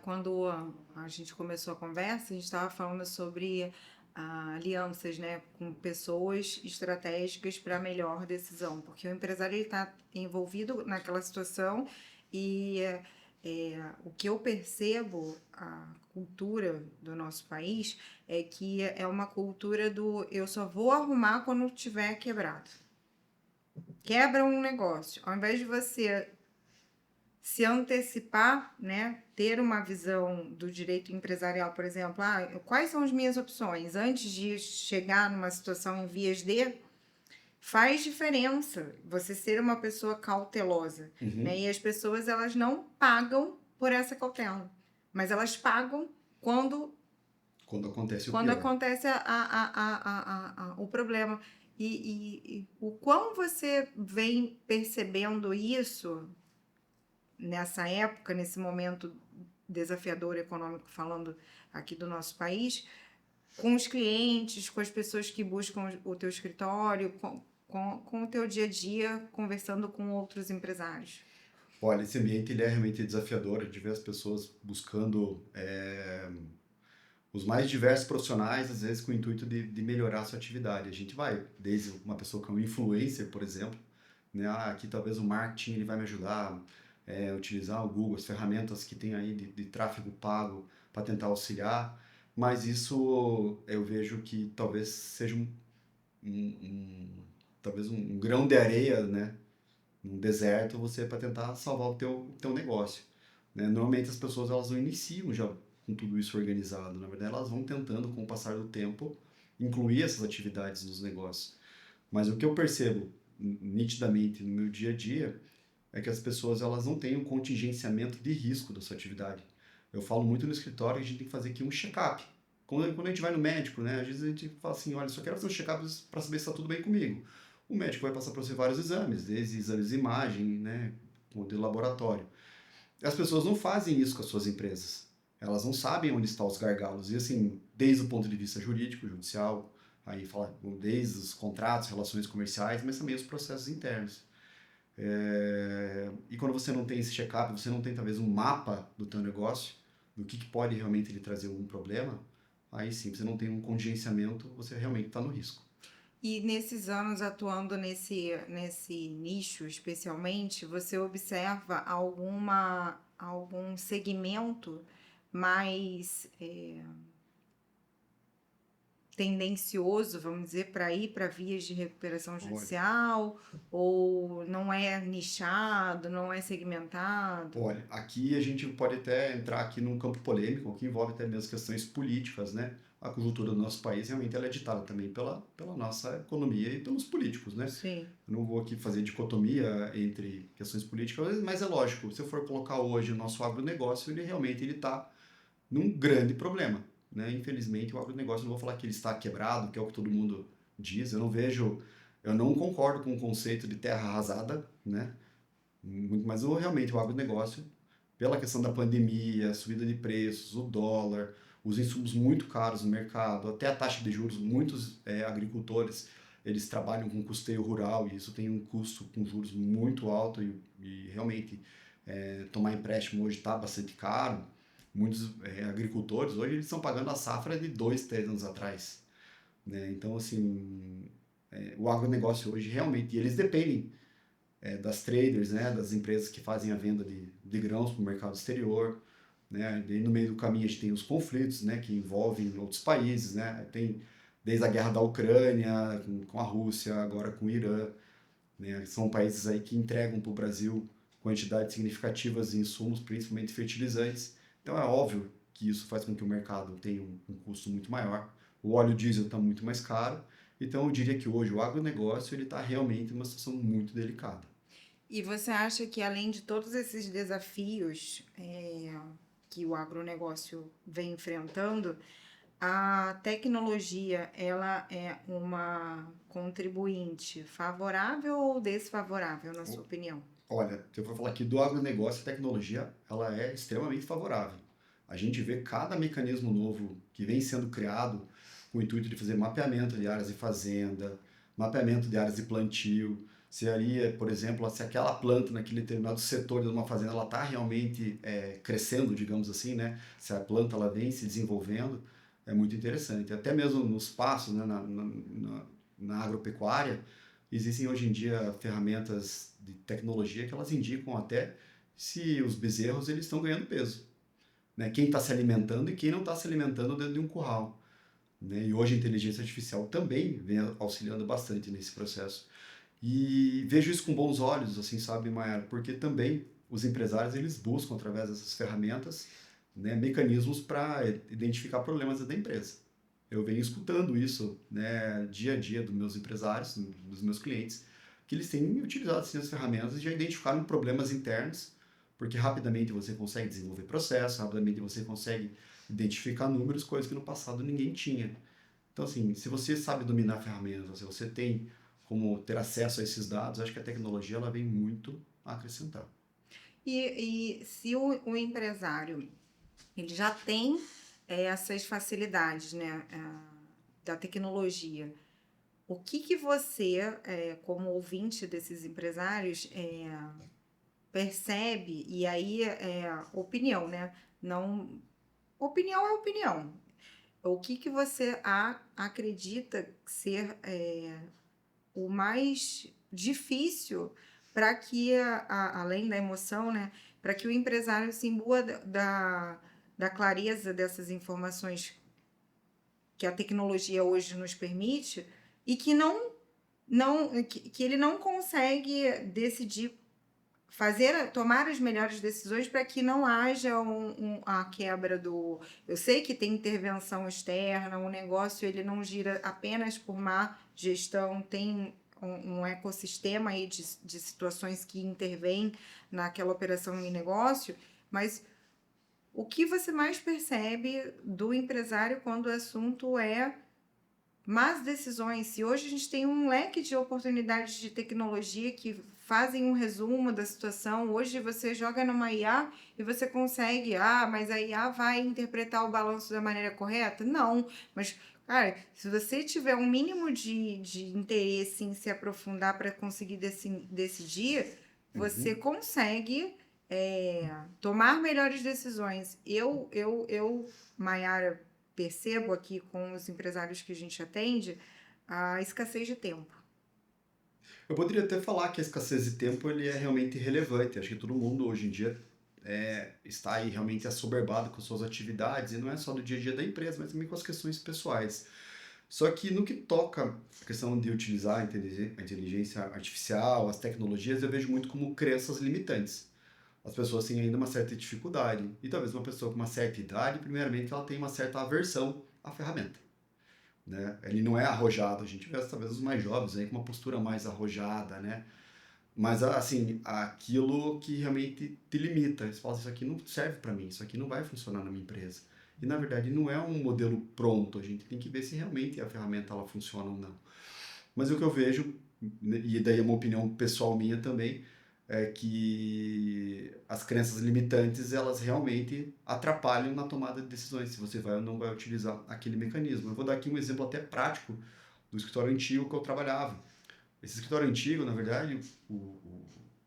quando a gente começou a conversa, a gente estava falando sobre alianças, né, com pessoas estratégicas para melhor decisão, porque o empresário está envolvido naquela situação e o que eu percebo, a cultura do nosso país é que é uma cultura do eu só vou arrumar quando tiver quebrado. Quebra um negócio, ao invés de você se antecipar, né, ter uma visão do direito empresarial, por exemplo, quais são as minhas opções antes de chegar numa situação em vias de, faz diferença você ser uma pessoa cautelosa, né? E as pessoas elas não pagam por essa cautela, mas elas pagam quando acontece o problema. E o quão você vem percebendo isso nessa época, nesse momento desafiador econômico, falando aqui do nosso país, com os clientes, com as pessoas que buscam o teu escritório, com o teu dia a dia, conversando com outros empresários? Olha, esse ambiente ele é realmente desafiador, a gente vê as pessoas buscando os mais diversos profissionais, às vezes com o intuito de melhorar a sua atividade. A gente vai, desde uma pessoa que é um influencer, por exemplo, né? Aqui talvez o marketing ele vai me ajudar, utilizar o Google, as ferramentas que tem aí de tráfego pago para tentar auxiliar, mas isso eu vejo que talvez seja talvez um grão de areia, né, num deserto, você para tentar salvar o teu negócio, né? Normalmente as pessoas elas não iniciam já com tudo isso organizado, na verdade elas vão tentando com o passar do tempo incluir essas atividades nos negócios, mas o que eu percebo nitidamente no meu dia a dia é que as pessoas elas não têm um contingenciamento de risco da sua atividade. Eu falo muito no escritório que a gente tem que fazer aqui um check-up. Quando a gente vai no médico, né, às vezes a gente fala assim, olha, só quero fazer um check-up para saber se está tudo bem comigo. O médico vai passar para você vários exames, desde exames de imagem, né, de laboratório. E as pessoas não fazem isso com as suas empresas. Elas não sabem onde estão os gargalos. E assim, desde o ponto de vista jurídico, judicial, aí fala desde os contratos, relações comerciais, mas também os processos internos. E quando você não tem esse check-up, você não tem talvez um mapa do teu negócio, do que pode realmente lhe trazer algum problema, aí sim, você não tem um contingenciamento, você realmente está no risco. E nesses anos atuando nesse nicho especialmente, você observa algum segmento mais tendencioso, vamos dizer, para ir para vias de recuperação Olha, judicial? Ou não é nichado, não é segmentado? olha, aqui a gente pode até entrar aqui num campo polêmico, que envolve até mesmo questões políticas, né? A conjuntura do nosso país realmente ela é ditada também pela nossa economia e pelos políticos, né? Sim. Eu não vou aqui fazer dicotomia entre questões políticas, mas é lógico, se eu for colocar hoje o nosso agronegócio, ele realmente está num grande problema, né? Infelizmente, o agronegócio, não vou falar que ele está quebrado, que é o que todo mundo diz, eu não concordo com o conceito de terra arrasada, né? Muito mais realmente o agronegócio, pela questão da pandemia, subida de preços, o dólar, os insumos muito caros no mercado, até a taxa de juros, muitos agricultores eles trabalham com custeio rural e isso tem um custo com juros muito alto e realmente tomar empréstimo hoje está bastante caro. Muitos agricultores hoje eles estão pagando a safra de 2, 3 anos atrás, né? Então assim, o agronegócio hoje realmente, e eles dependem das traders, né, das empresas que fazem a venda de grãos para o mercado exterior, né, e no meio do caminho a gente tem os conflitos, né, que envolvem outros países, né, tem desde a guerra da Ucrânia com a Rússia, agora com o Irã, né, são países aí que entregam para o Brasil quantidades significativas de insumos, principalmente fertilizantes, então é óbvio que isso faz com que o mercado tenha um custo muito maior, o óleo diesel está muito mais caro, então eu diria que hoje o agronegócio ele está realmente em uma situação muito delicada. E você acha que além de todos esses desafios que o agronegócio vem enfrentando, a tecnologia ela é uma contribuinte favorável ou desfavorável, na sua opinião? Olha, se eu for falar aqui do agronegócio, a tecnologia ela é extremamente favorável. A gente vê cada mecanismo novo que vem sendo criado com o intuito de fazer mapeamento de áreas de fazenda, mapeamento de áreas de plantio. Se ali, por exemplo, se aquela planta naquele determinado setor de uma fazenda ela está realmente crescendo, digamos assim, né? Se a planta ela vem se desenvolvendo, é muito interessante. Até mesmo nos pastos, né? Na agropecuária, existem hoje em dia ferramentas de tecnologia que elas indicam até se os bezerros eles estão ganhando peso, né? Quem está se alimentando e quem não está se alimentando dentro de um curral, né? E hoje a inteligência artificial também vem auxiliando bastante nesse processo. E vejo isso com bons olhos, assim, sabe, Mayara? Porque também os empresários eles buscam através dessas ferramentas, né, mecanismos para identificar problemas da empresa. Eu venho escutando isso, né, dia a dia dos meus empresários, dos meus clientes, que eles têm utilizado assim, as ferramentas e já identificaram problemas internos, porque rapidamente você consegue desenvolver processo, rapidamente você consegue identificar números, coisas que no passado ninguém tinha. Então, assim, se você sabe dominar ferramentas, se você tem como ter acesso a esses dados, acho que a tecnologia ela vem muito a acrescentar. E se o empresário ele já tem essas facilidades, né, da tecnologia, o que você, como ouvinte desses empresários, percebe, e aí opinião, né? Não, opinião é opinião. O que você acredita ser o mais difícil para que, além da emoção, né, para que o empresário se imbua da clareza dessas informações que a tecnologia hoje nos permite e que que ele não consegue decidir tomar as melhores decisões para que não haja a quebra do. Eu sei que tem intervenção externa, o negócio ele não gira apenas por má gestão, tem um ecossistema aí de situações que intervêm naquela operação e negócio, mas o que você mais percebe do empresário quando o assunto é más decisões? Se hoje a gente tem um leque de oportunidades de tecnologia que fazem um resumo da situação, hoje você joga numa IA e você consegue, mas a IA vai interpretar o balanço da maneira correta? Não, mas, cara, se você tiver um mínimo de interesse em se aprofundar para conseguir decidir, você Uhum. consegue tomar melhores decisões. Mayara, percebo aqui com os empresários que a gente atende, a escassez de tempo. Eu poderia até falar que a escassez de tempo ele é realmente relevante. Acho que todo mundo hoje em dia está aí realmente assoberbado com suas atividades, e não é só do dia a dia da empresa, mas também com as questões pessoais. Só que no que toca a questão de utilizar a inteligência artificial, as tecnologias, eu vejo muito como crenças limitantes. As pessoas têm ainda uma certa dificuldade. E talvez uma pessoa com uma certa idade, primeiramente, ela tem uma certa aversão à ferramenta, né? Ele não é arrojado. A gente vê talvez os mais jovens aí com uma postura mais arrojada, né? Mas assim, aquilo que realmente te limita. Você fala, isso aqui não serve para mim, isso aqui não vai funcionar na minha empresa. E na verdade não é um modelo pronto, a gente tem que ver se realmente a ferramenta ela funciona ou não. Mas o que eu vejo, e daí é uma opinião pessoal minha também, é que as crenças limitantes elas realmente atrapalham na tomada de decisões, se você vai ou não vai utilizar aquele mecanismo. Eu vou dar aqui um exemplo até prático do escritório antigo que eu trabalhava. Esse escritório antigo, na verdade, o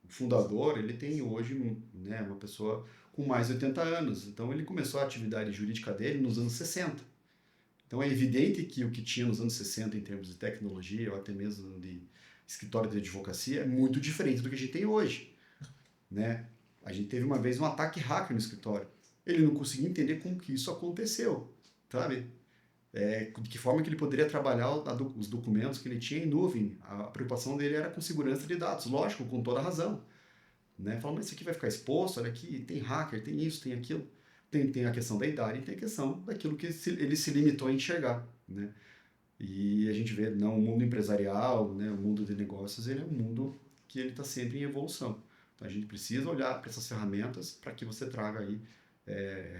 fundador, ele tem hoje, né, uma pessoa com mais de 80 anos. Então, ele começou a atividade jurídica dele nos anos 60. Então, é evidente que o que tinha nos anos 60 em termos de tecnologia ou até mesmo de escritório de advocacia é muito diferente do que a gente tem hoje, né? A gente teve uma vez um ataque hacker no escritório. Ele não conseguia entender como que isso aconteceu, sabe? De que forma que ele poderia trabalhar os documentos que ele tinha em nuvem. A preocupação dele era com segurança de dados, lógico, com toda a razão. Né? Falando, mas isso aqui vai ficar exposto, olha aqui, tem hacker, tem isso, tem aquilo. Tem a questão da idade e tem a questão daquilo que ele se limitou a enxergar. Né? E a gente vê, não, o mundo empresarial, né, o mundo de negócios, ele é um mundo que ele está sempre em evolução. Então a gente precisa olhar para essas ferramentas para que você traga aí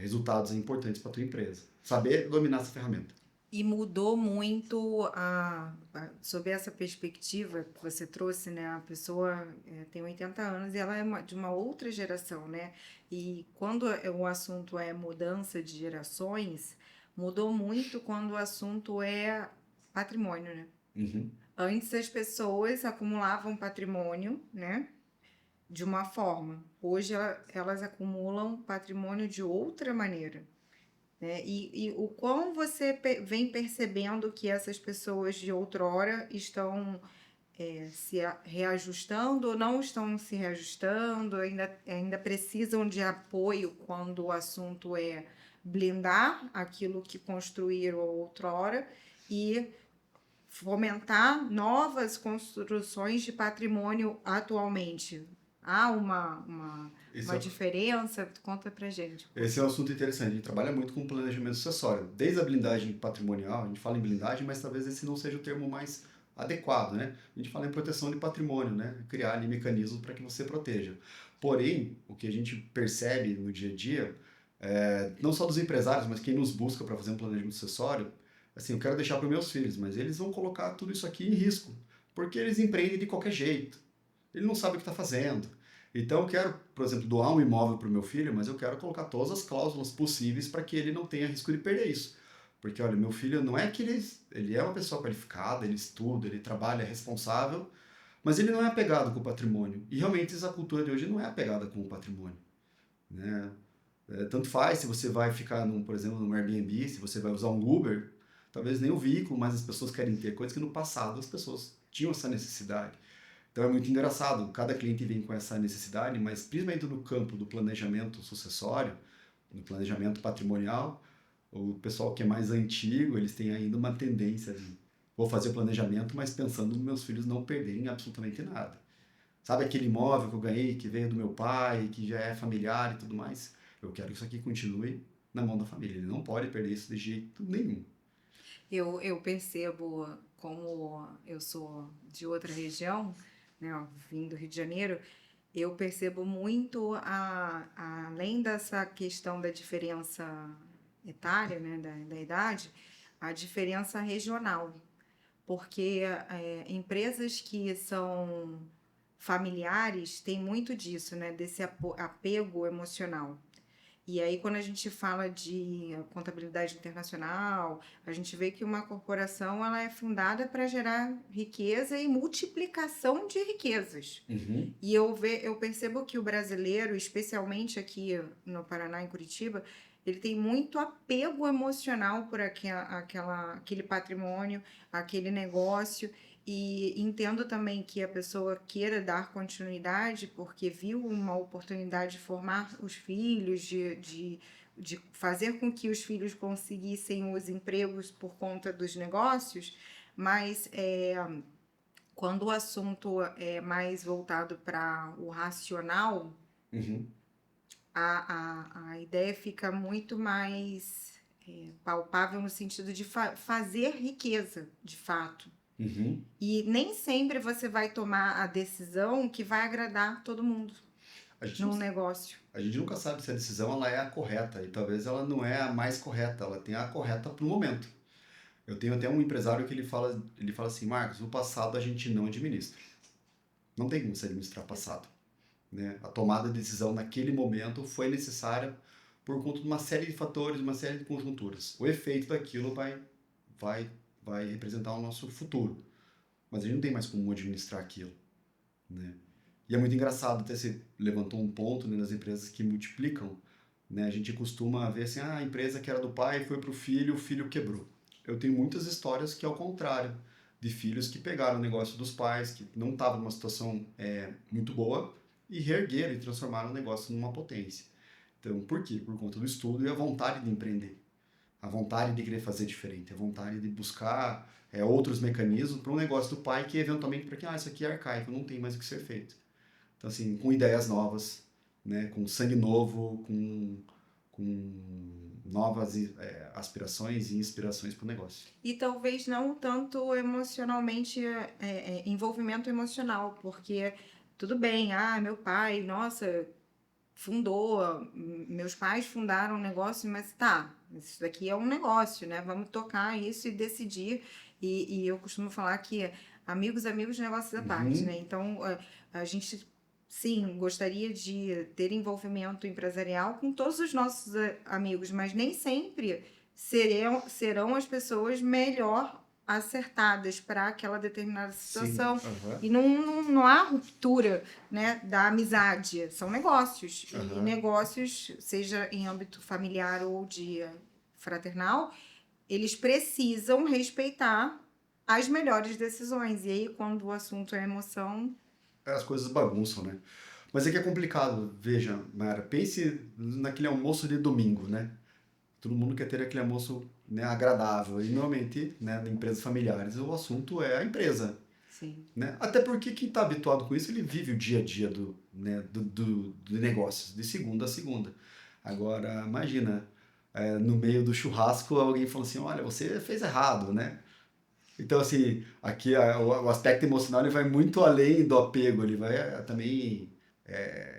resultados importantes para a tua empresa. Saber dominar essa ferramenta. E mudou muito sob essa perspectiva que você trouxe, né? A pessoa tem 80 anos e ela é de uma outra geração, né? E quando o assunto é mudança de gerações, mudou muito quando o assunto é patrimônio, né? Uhum. Antes as pessoas acumulavam patrimônio, né? De uma forma. Hoje elas acumulam patrimônio de outra maneira. Né? E o quão você vem percebendo que essas pessoas de outrora estão se reajustando ou não estão se reajustando, ainda precisam de apoio quando o assunto é blindar aquilo que construíram outrora e fomentar novas construções de patrimônio atualmente. Há uma diferença? Conta pra gente. Esse é um assunto interessante. A gente trabalha muito com planejamento sucessório. Desde a blindagem patrimonial, a gente fala em blindagem, mas talvez esse não seja o termo mais adequado, né? A gente fala em proteção de patrimônio, né? Criar ali mecanismos para que você proteja. Porém, o que a gente percebe no dia a dia, não só dos empresários, mas quem nos busca para fazer um planejamento sucessório, assim, eu quero deixar para os meus filhos, mas eles vão colocar tudo isso aqui em risco, porque eles empreendem de qualquer jeito. Ele não sabe o que está fazendo. Então eu quero, por exemplo, doar um imóvel para o meu filho, mas eu quero colocar todas as cláusulas possíveis para que ele não tenha risco de perder isso. Porque, olha, meu filho não é que ele é uma pessoa qualificada, ele estuda, ele trabalha, é responsável, mas ele não é apegado com o patrimônio. E realmente essa cultura de hoje não é apegada com o patrimônio. Né? Tanto faz se você vai ficar, por exemplo, num Airbnb, se você vai usar um Uber, talvez nem o veículo, mas as pessoas querem ter coisas que no passado as pessoas tinham essa necessidade. Então é muito engraçado, cada cliente vem com essa necessidade, mas principalmente no campo do planejamento sucessório, no planejamento patrimonial, o pessoal que é mais antigo, eles têm ainda uma tendência de vou fazer o planejamento, mas pensando nos meus filhos não perderem absolutamente nada. Sabe aquele imóvel que eu ganhei, que veio do meu pai, que já é familiar e tudo mais? Eu quero que isso aqui continue na mão da família. Ele não pode perder isso de jeito nenhum. Eu percebo, como eu sou de outra região, né, ó, vim do Rio de Janeiro, eu percebo muito, além dessa questão da diferença etária, né, da idade, a diferença regional. Porque empresas que são familiares têm muito disso, né, desse apego emocional. E aí, quando a gente fala de contabilidade internacional, a gente vê que uma corporação ela é fundada para gerar riqueza e multiplicação de riquezas. Uhum. E eu percebo que o brasileiro, especialmente aqui no Paraná, em Curitiba, ele tem muito apego emocional por aquele patrimônio, aquele negócio. E entendo também que a pessoa queira dar continuidade porque viu uma oportunidade de formar os filhos, de fazer com que os filhos conseguissem os empregos por conta dos negócios, mas quando o assunto é mais voltado para o racional, Uhum, a ideia fica muito mais palpável no sentido de fazer riqueza, de fato. uhum. E nem sempre você vai tomar a decisão que vai agradar todo mundo A gente, não- num negócio. a gente nunca sabe se a decisão ela é a correta, e talvez ela não é a mais correta, ela tem a correta para o momento. Eu tenho até um empresário que ele fala assim, Marcos, o passado a gente não administra. Não tem como se administrar passado. Né? A tomada de decisão naquele momento foi necessária por conta de uma série de fatores, uma série de conjunturas. O efeito daquilo vai, vai representar o nosso futuro. Mas a gente não tem mais como administrar aquilo. Né? E é muito engraçado, até você levantou um ponto, né, nas empresas que multiplicam. Né? A gente costuma ver assim, a empresa que era do pai foi para o filho quebrou. Eu tenho muitas histórias que é o contrário, de filhos que pegaram o negócio dos pais, que não estavam numa situação muito boa, e reergueram e transformaram o negócio numa potência. Então, por quê? Por conta do estudo e a vontade de empreender. A vontade de querer fazer diferente, a vontade de buscar outros mecanismos para um negócio do pai que eventualmente, porque isso aqui é arcaico, não tem mais o que ser feito. Então, assim, com ideias novas, né, com sangue novo, com novas aspirações e inspirações para o negócio. E talvez não tanto emocionalmente, envolvimento emocional, porque tudo bem, meu pai, nossa, fundou, meus pais fundaram um negócio, mas tá, isso daqui é um negócio, né? Vamos tocar isso e decidir. E eu costumo falar que amigos, negócios à parte, né? Então, a gente, sim, gostaria de ter envolvimento empresarial com todos os nossos amigos, mas nem sempre serão as pessoas melhor acertadas para aquela determinada situação. Sim, uhum. E não há ruptura, né, da amizade. São negócios. E negócios, seja em âmbito familiar ou de fraternal, eles precisam respeitar as melhores decisões. E aí, quando o assunto é emoção... As coisas bagunçam, né? Mas é que é complicado. Veja, Mayara, pense naquele almoço de domingo, né? Todo mundo quer ter aquele almoço, né, agradável. E normalmente, né, em empresas familiares, o assunto é a empresa. Sim. Né? Até porque quem está habituado com isso, ele vive o dia a dia do negócio, de segunda a segunda. Agora, imagina, no meio do churrasco, alguém falou assim, olha, você fez errado, né? Então, assim, aqui o aspecto emocional ele vai muito além do apego, ele vai também,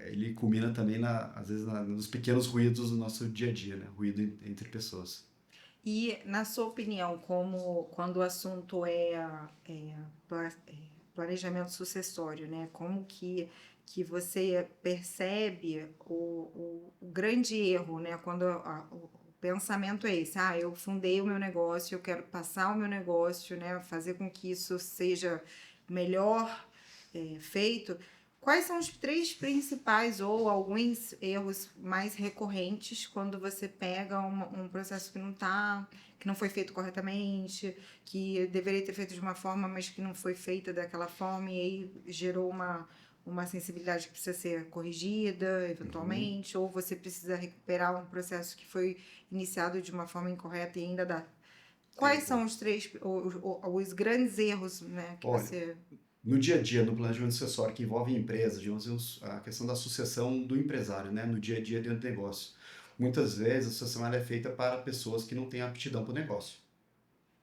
ele culmina também, às vezes, nos pequenos ruídos do nosso dia a dia, né? Ruído entre pessoas. E, na sua opinião, quando o assunto planejamento sucessório, né? Como que você percebe o grande erro, né? Quando o pensamento é esse, eu fundei o meu negócio, eu quero passar o meu negócio, né? Fazer com que isso seja melhor feito. Quais são os 3 principais ou alguns erros mais recorrentes quando você pega um processo que não foi feito corretamente, que deveria ter feito de uma forma, mas que não foi feita daquela forma e aí gerou uma sensibilidade que precisa ser corrigida eventualmente, ou você precisa recuperar um processo que foi iniciado de uma forma incorreta e ainda dá. Quais são os 3, os grandes erros, né, que você... No dia a dia, no planejamento sucessório que envolve empresas, digamos, a questão da sucessão do empresário, né, no dia a dia dentro do negócio. Muitas vezes a sucessão ela é feita para pessoas que não têm aptidão para o negócio.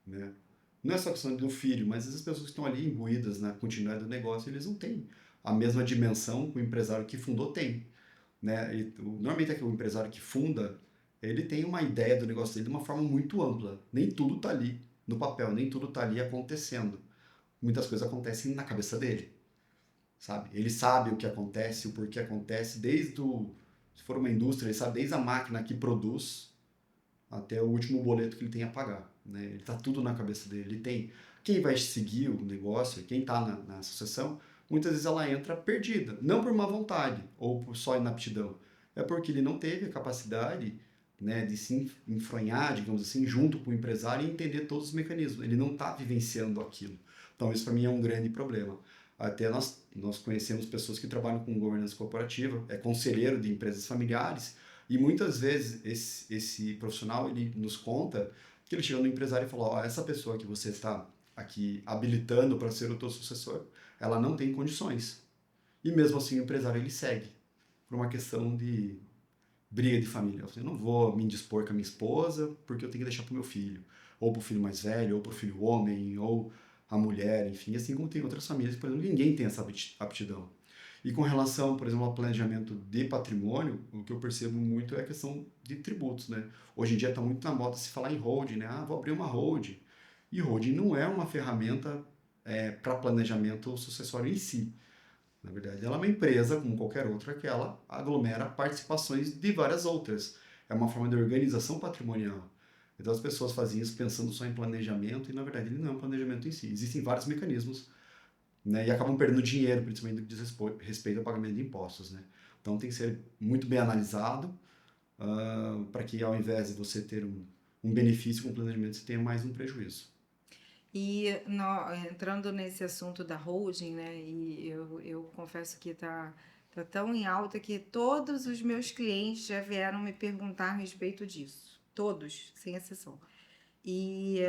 Né? Não é só questão do filho, mas as pessoas que estão ali imbuídas na continuidade do negócio, eles não têm a mesma dimensão que o empresário que fundou tem. Né? Normalmente é que o empresário que funda, ele tem uma ideia do negócio dele de uma forma muito ampla. Nem tudo está ali no papel, nem tudo está ali acontecendo. Muitas coisas acontecem na cabeça dele, sabe? Ele sabe o que acontece, o porquê acontece, se for uma indústria, ele sabe desde a máquina que produz até o último boleto que ele tem a pagar, né? Ele tá tudo na cabeça dele. Ele tem quem vai seguir o negócio, quem está na sucessão, muitas vezes ela entra perdida, não por má vontade ou por só inaptidão, é porque ele não teve a capacidade né, de se enfronhar, digamos assim, junto com o empresário e entender todos os mecanismos. Ele não está vivenciando aquilo. Então, isso para mim é um grande problema. Até nós conhecemos pessoas que trabalham com governança corporativa, é conselheiro de empresas familiares, e muitas vezes esse profissional ele nos conta que ele chegou no empresário e falou: ó, essa pessoa que você está aqui habilitando para ser o teu sucessor, ela não tem condições. E mesmo assim o empresário ele segue por uma questão de briga de família. Eu falei, eu não vou me indispor com a minha esposa porque eu tenho que deixar para o meu filho, ou para o filho mais velho, ou para o filho homem, ou a mulher, enfim, assim como tem outras famílias, por exemplo, ninguém tem essa aptidão. E com relação, por exemplo, ao planejamento de patrimônio, o que eu percebo muito é a questão de tributos, né? Hoje em dia está muito na moda se falar em holding, né? Ah, vou abrir uma holding. E holding não é uma ferramenta para planejamento sucessório em si. Na verdade, ela é uma empresa, como qualquer outra, que ela aglomera participações de várias outras. É uma forma de organização patrimonial. Então as pessoas faziam isso pensando só em planejamento e, na verdade, ele não é um planejamento em si. Existem vários mecanismos, né, e acabam perdendo dinheiro, principalmente no que diz respeito ao pagamento de impostos. Né? Então tem que ser muito bem analisado para que, ao invés de você ter um benefício com o planejamento, você tenha mais um prejuízo. E entrando nesse assunto da holding, né? E eu confesso que tá tão em alta que todos os meus clientes já vieram me perguntar a respeito disso. Todos, sem exceção. E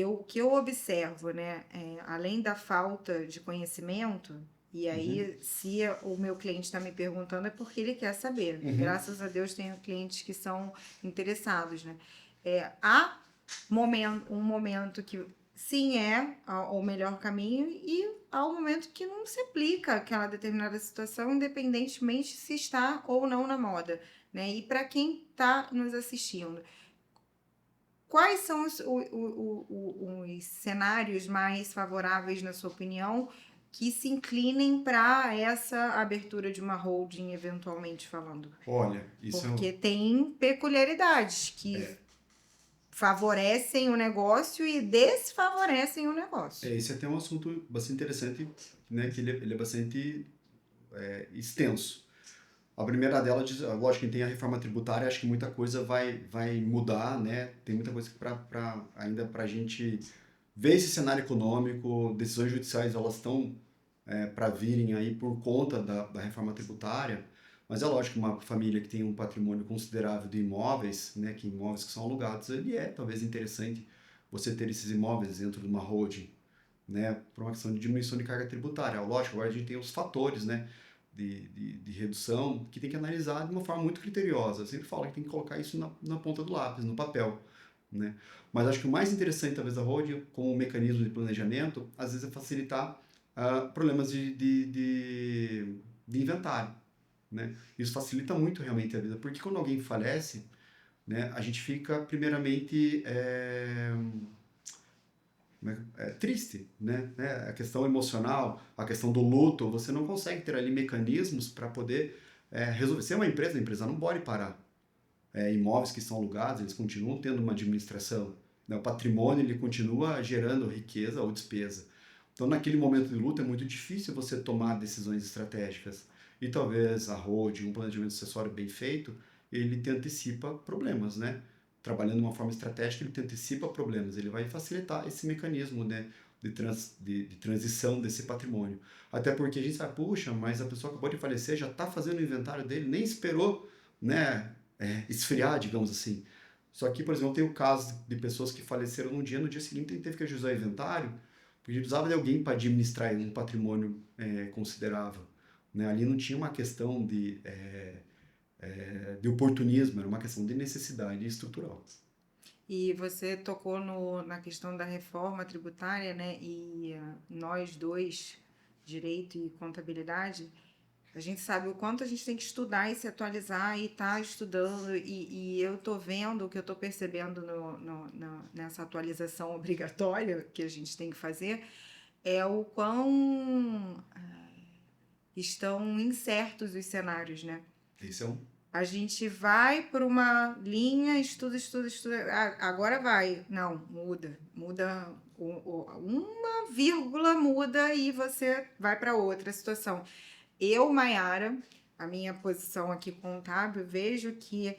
o que eu observo, né? Além da falta de conhecimento, e aí, se o meu cliente está me perguntando, é porque ele quer saber. Graças a Deus, tenho clientes que são interessados, né? Há um momento que sim o melhor caminho e há um momento que não se aplica aquela determinada situação, independentemente se está ou não na moda, né? E para quem está nos assistindo, quais são os cenários mais favoráveis, na sua opinião, que se inclinem para essa abertura de uma holding, eventualmente falando? Olha, isso Porque tem peculiaridades que favorecem o negócio e desfavorecem o negócio. esse é até um assunto bastante interessante, né, que ele é bastante extenso. A primeira dela diz, lógico, quem tem a reforma tributária, acho que muita coisa vai mudar, né? Tem muita coisa ainda para a gente ver esse cenário econômico, decisões judiciais, elas estão para virem aí por conta da reforma tributária, mas é lógico que uma família que tem um patrimônio considerável de imóveis, né, que imóveis que são alugados, ele talvez interessante você ter esses imóveis dentro de uma holding, né, por uma questão de diminuição de carga tributária. Lógico, agora a gente tem os fatores, né, de redução que tem que analisar de uma forma muito criteriosa. Eu sempre falo que tem que colocar isso na ponta do lápis, no papel. Né? Mas acho que o mais interessante, talvez, da holding, como mecanismo de planejamento, às vezes é facilitar problemas de inventário. Né? Isso facilita muito realmente a vida, porque quando alguém falece, né, a gente fica, primeiramente, triste, né? A questão emocional, a questão do luto, você não consegue ter ali mecanismos para poder resolver. Se é uma empresa, a empresa não pode parar. Imóveis que são alugados, eles continuam tendo uma administração. Né? O patrimônio ele continua gerando riqueza ou despesa. Então, naquele momento de luta, é muito difícil você tomar decisões estratégicas. E talvez a holding, um planejamento sucessório bem feito, ele te antecipa problemas, né? Trabalhando de uma forma estratégica, ele te antecipa problemas. Ele vai facilitar esse mecanismo, né? De transição desse patrimônio. Até porque a gente sabe, puxa, mas a pessoa acabou de falecer, já está fazendo o inventário dele, nem esperou, né? Esfriar, digamos assim. Só que, por exemplo, tem o caso de pessoas que faleceram num dia, no dia seguinte ele teve que ajustar o inventário, porque precisava de alguém para administrar um patrimônio considerável. Né? Ali não tinha uma questão de oportunismo, era uma questão de necessidade estrutural. E você tocou na questão da reforma tributária, né? E nós dois, direito e contabilidade, a gente sabe o quanto a gente tem que estudar e se atualizar e tá estudando. E eu tô vendo, o que eu tô percebendo nessa atualização obrigatória que a gente tem que fazer, é o quão estão incertos os cenários, né? Esse é um. A gente vai por uma linha, estuda, agora vai. Não, muda. Uma vírgula muda e você vai para outra situação. Eu, Maiara, a minha posição aqui contábil, vejo que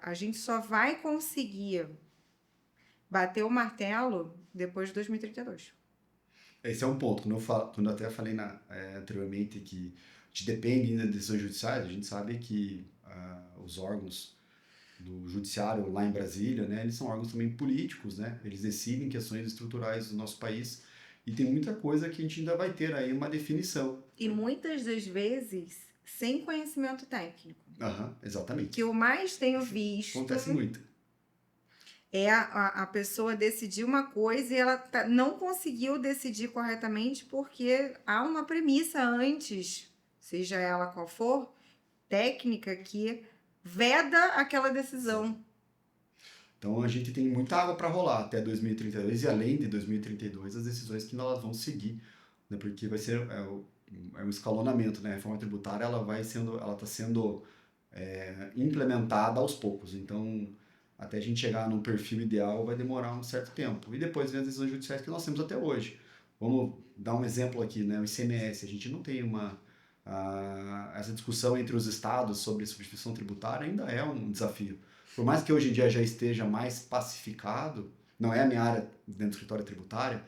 A gente só vai conseguir bater o martelo depois de 2032. Esse é um ponto. Quando eu até falei anteriormente que a gente depende ainda de decisões judiciais, a gente sabe que os órgãos do judiciário lá em Brasília, né, eles são órgãos também políticos, né? Eles decidem questões estruturais do nosso país e tem muita coisa que a gente ainda vai ter aí uma definição. E muitas das vezes sem conhecimento técnico. Exatamente. Que eu mais tenho visto Acontece muito. É a pessoa decidir uma coisa e ela não conseguiu decidir corretamente porque há uma premissa antes, seja ela qual for, técnica, que veda aquela decisão. Então a gente tem muita água para rolar até 2032 e além de 2032 as decisões que elas vão seguir, né? Porque vai ser um escalonamento, né? A reforma tributária ela está sendo implementada aos poucos. Então até a gente chegar num perfil ideal vai demorar um certo tempo. E depois vem as decisões judiciais que nós temos até hoje. Vamos dar um exemplo aqui, né? O ICMS, a gente não tem essa discussão entre os estados sobre substituição tributária ainda é um desafio. Por mais que hoje em dia já esteja mais pacificado, não é a minha área dentro do escritório tributário,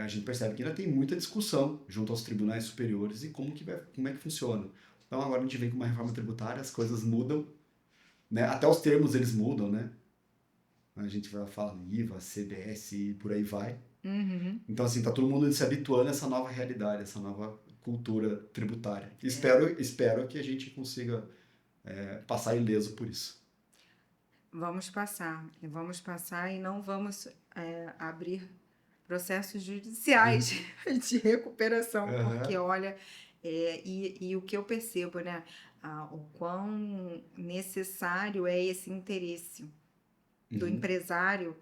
a gente percebe que ainda tem muita discussão junto aos tribunais superiores e como é que funciona. Então agora a gente vem com uma reforma tributária, as coisas mudam, né? Até os termos eles mudam, né? A gente vai falar IVA, CBS e por aí vai. Uhum. Então, assim, tá todo mundo se habituando a essa nova realidade, essa nova cultura tributária. Espero que a gente consiga passar ileso por isso. Vamos passar e não vamos abrir processos judiciais de recuperação, porque olha, e o que eu percebo, né? O quão necessário é esse interesse do empresário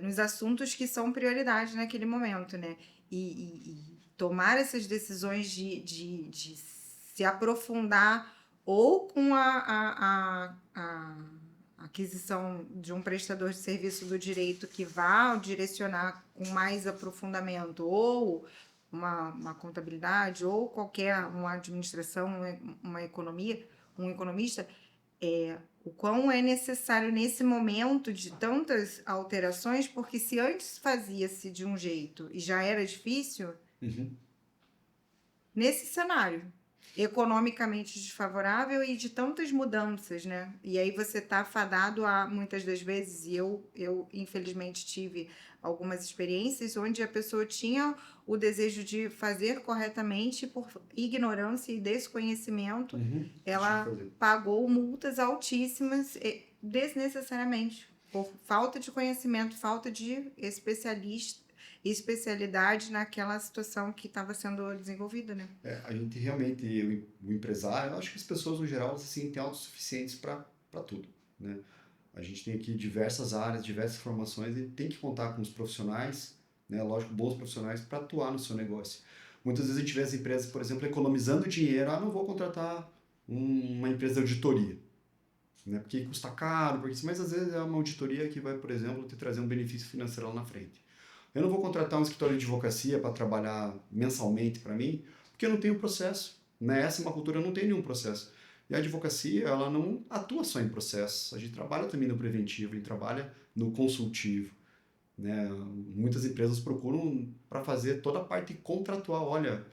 nos assuntos que são prioridade naquele momento, né? E tomar essas decisões de se aprofundar ou com a aquisição de um prestador de serviço do direito que vá direcionar com mais aprofundamento, ou uma contabilidade, ou uma administração, uma economia, um economista, o quão é necessário nesse momento de tantas alterações, porque se antes fazia-se de um jeito e já era difícil, nesse cenário economicamente desfavorável e de tantas mudanças, né? E aí você tá fadado a, muitas das vezes, e eu infelizmente tive algumas experiências onde a pessoa tinha o desejo de fazer corretamente por ignorância e desconhecimento, ela pagou multas altíssimas desnecessariamente, por falta de conhecimento, falta de especialidade naquela situação que estava sendo desenvolvida, né? A gente realmente, o empresário, eu acho que as pessoas no geral se sentem autossuficientes para tudo, né? A gente tem aqui diversas áreas, diversas formações e tem que contar com os profissionais, né? Lógico, bons profissionais para atuar no seu negócio. Muitas vezes a gente vê as empresas, por exemplo, economizando dinheiro, não vou contratar uma empresa de auditoria, né? Porque custa caro, mas às vezes é uma auditoria que vai, por exemplo, te trazer um benefício financeiro lá na frente. Eu não vou contratar um escritório de advocacia para trabalhar mensalmente para mim, porque eu não tenho processo. Né? Essa é uma cultura, não tem nenhum processo. E a advocacia, ela não atua só em processo. A gente trabalha também no preventivo, a gente trabalha no consultivo. Né? Muitas empresas procuram para fazer toda a parte contratual. Olha,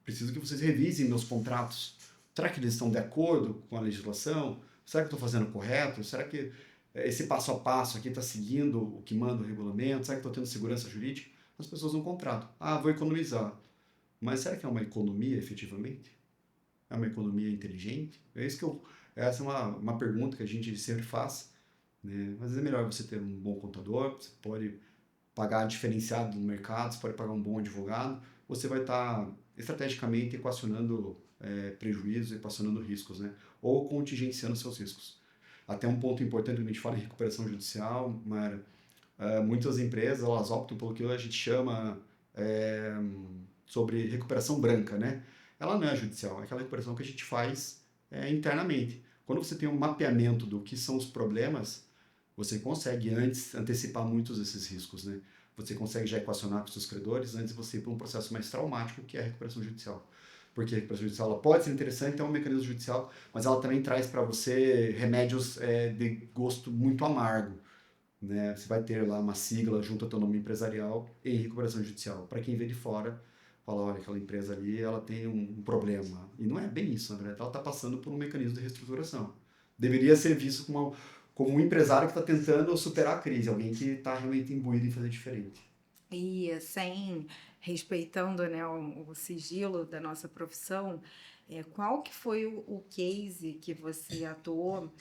preciso que vocês revisem meus contratos. Será que eles estão de acordo com a legislação? Será que eu estou fazendo correto? Será que esse passo a passo aqui está seguindo o que manda o regulamento? Será que estou tendo segurança jurídica? As pessoas não contratam. Vou economizar. Mas será que é uma economia efetivamente? É uma economia inteligente? Essa é uma pergunta que a gente sempre faz. Né? Às vezes é melhor você ter um bom contador, você pode pagar diferenciado no mercado, você pode pagar um bom advogado, você vai estar estrategicamente equacionando prejuízos, equacionando riscos, né? Ou contingenciando seus riscos. Até um ponto importante quando a gente fala em recuperação judicial, Mara, muitas empresas elas optam pelo que a gente chama sobre recuperação branca, né? Ela não é judicial, é aquela recuperação que a gente faz internamente. Quando você tem um mapeamento do que são os problemas, você consegue antes antecipar muitos desses riscos, né? Você consegue já equacionar com seus credores antes de você ir para um processo mais traumático, que é a recuperação judicial. porque a recuperação judicial ela pode ser interessante, é um mecanismo judicial, mas ela também traz para você remédios de gosto muito amargo. Né? Você vai ter lá uma sigla junto à teu nome empresarial em recuperação judicial. Para quem vê de fora, fala, olha, aquela empresa ali, ela tem um problema. E não é bem isso, na verdade, ela está passando por um mecanismo de reestruturação. Deveria ser visto como um empresário que está tentando superar a crise, alguém que está realmente imbuído em fazer diferente. E sem respeitando, né, o sigilo da nossa profissão, qual que foi o case que você atuou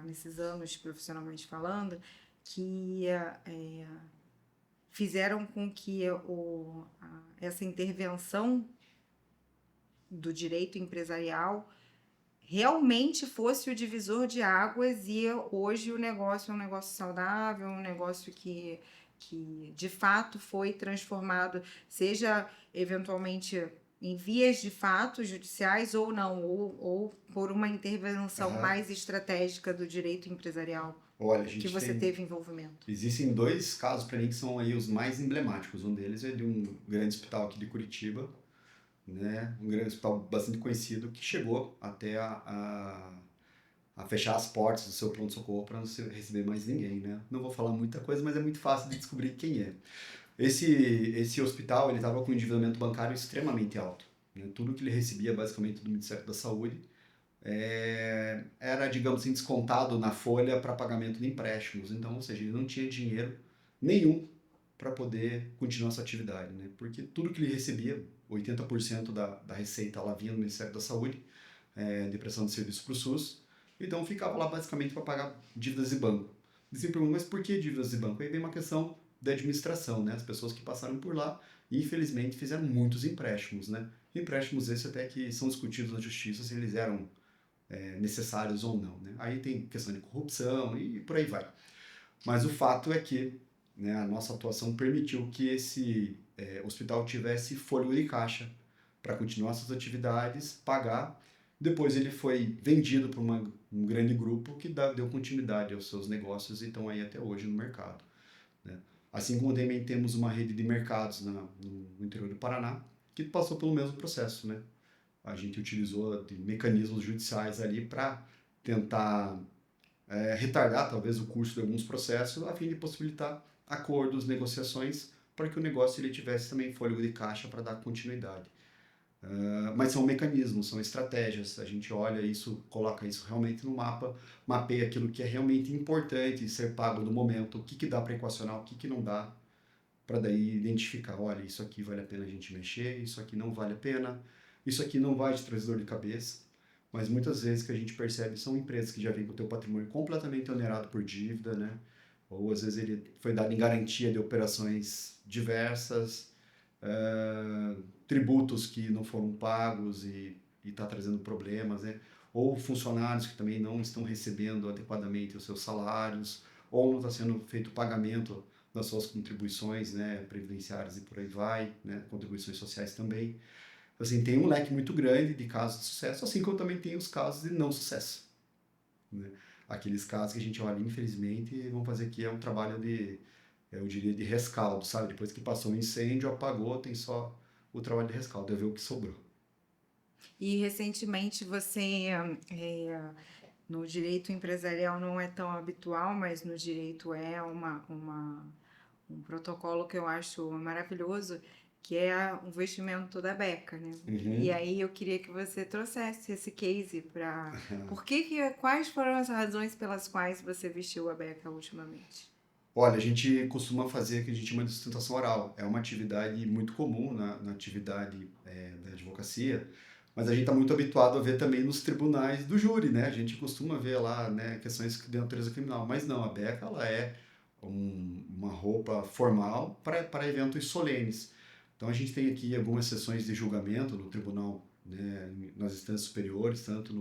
nesses anos profissionalmente falando que fizeram com que essa intervenção do direito empresarial realmente fosse o divisor de águas e hoje o negócio é um negócio saudável, um negócio que de fato foi transformado, seja eventualmente em vias de fato judiciais ou não, ou por uma intervenção mais estratégica do direito empresarial. Olha, que você teve envolvimento. Existem 2 casos para mim que são aí os mais emblemáticos. Um deles é de um grande hospital aqui de Curitiba, né? Um grande hospital bastante conhecido que chegou até a fechar as portas do seu pronto-socorro para não receber mais ninguém, né? Não vou falar muita coisa, mas é muito fácil de descobrir quem é. Esse hospital ele estava com um endividamento bancário extremamente alto. Né? Tudo que ele recebia basicamente do Ministério da Saúde era, digamos assim, descontado na folha para pagamento de empréstimos. Então, ou seja, ele não tinha dinheiro nenhum para poder continuar essa atividade, né? Porque tudo que ele recebia, 80% da receita, ela vinha do Ministério da Saúde, de prestação de serviço para o SUS, então ficava lá basicamente para pagar dívidas de banco. E você pergunta, mas por que dívidas de banco? Aí vem uma questão da administração, né? As pessoas que passaram por lá, infelizmente, fizeram muitos empréstimos, né? Empréstimos esses até que são discutidos na justiça se eles eram necessários ou não, né? Aí tem questão de corrupção e por aí vai. Mas o fato é que, né, a nossa atuação permitiu que esse hospital tivesse fôlego de caixa para continuar suas atividades, pagar. Depois ele foi vendido para um grande grupo que deu continuidade aos seus negócios e estão aí até hoje no mercado. Né? Assim como também temos uma rede de mercados no interior do Paraná que passou pelo mesmo processo, né? A gente utilizou de mecanismos judiciais ali para tentar retardar talvez o curso de alguns processos a fim de possibilitar acordos, negociações para que o negócio ele tivesse também fôlego de caixa para dar continuidade. Mas são mecanismos, são estratégias, a gente olha isso, coloca isso realmente no mapa, mapeia aquilo que é realmente importante ser pago no momento, o que dá para equacionar, o que não dá, para daí identificar, olha, isso aqui vale a pena a gente mexer, isso aqui não vale a pena, isso aqui não vai te trazer dor de cabeça, mas muitas vezes que a gente percebe são empresas que já vêm com o teu patrimônio completamente onerado por dívida, né? Ou às vezes ele foi dado em garantia de operações diversas, tributos que não foram pagos e está trazendo problemas, né? Ou funcionários que também não estão recebendo adequadamente os seus salários, ou não está sendo feito pagamento das suas contribuições, né, previdenciárias e por aí vai, né, contribuições sociais também. Assim, tem um leque muito grande de casos de sucesso, assim como também tem os casos de não sucesso. Né? Aqueles casos que a gente olha, infelizmente, vamos fazer aqui um trabalho eu diria, de rescaldo, sabe? Depois que passou um incêndio, apagou, tem só o trabalho de rescaldo, é ver o que sobrou. E recentemente você, no direito empresarial não é tão habitual, mas no direito é um protocolo que eu acho maravilhoso, que é o vestimento da Beca, né? E aí eu queria que você trouxesse esse case para... Quais foram as razões pelas quais você vestiu a Beca ultimamente? Olha, a gente costuma fazer o que a gente chama de sustentação oral. É uma atividade muito comum na atividade da advocacia, mas a gente está muito habituado a ver também nos tribunais do júri, né? A gente costuma ver lá, né, questões de natureza criminal, mas não, a beca ela é uma roupa formal para eventos solenes. Então a gente tem aqui algumas sessões de julgamento no tribunal, né, nas instâncias superiores, tanto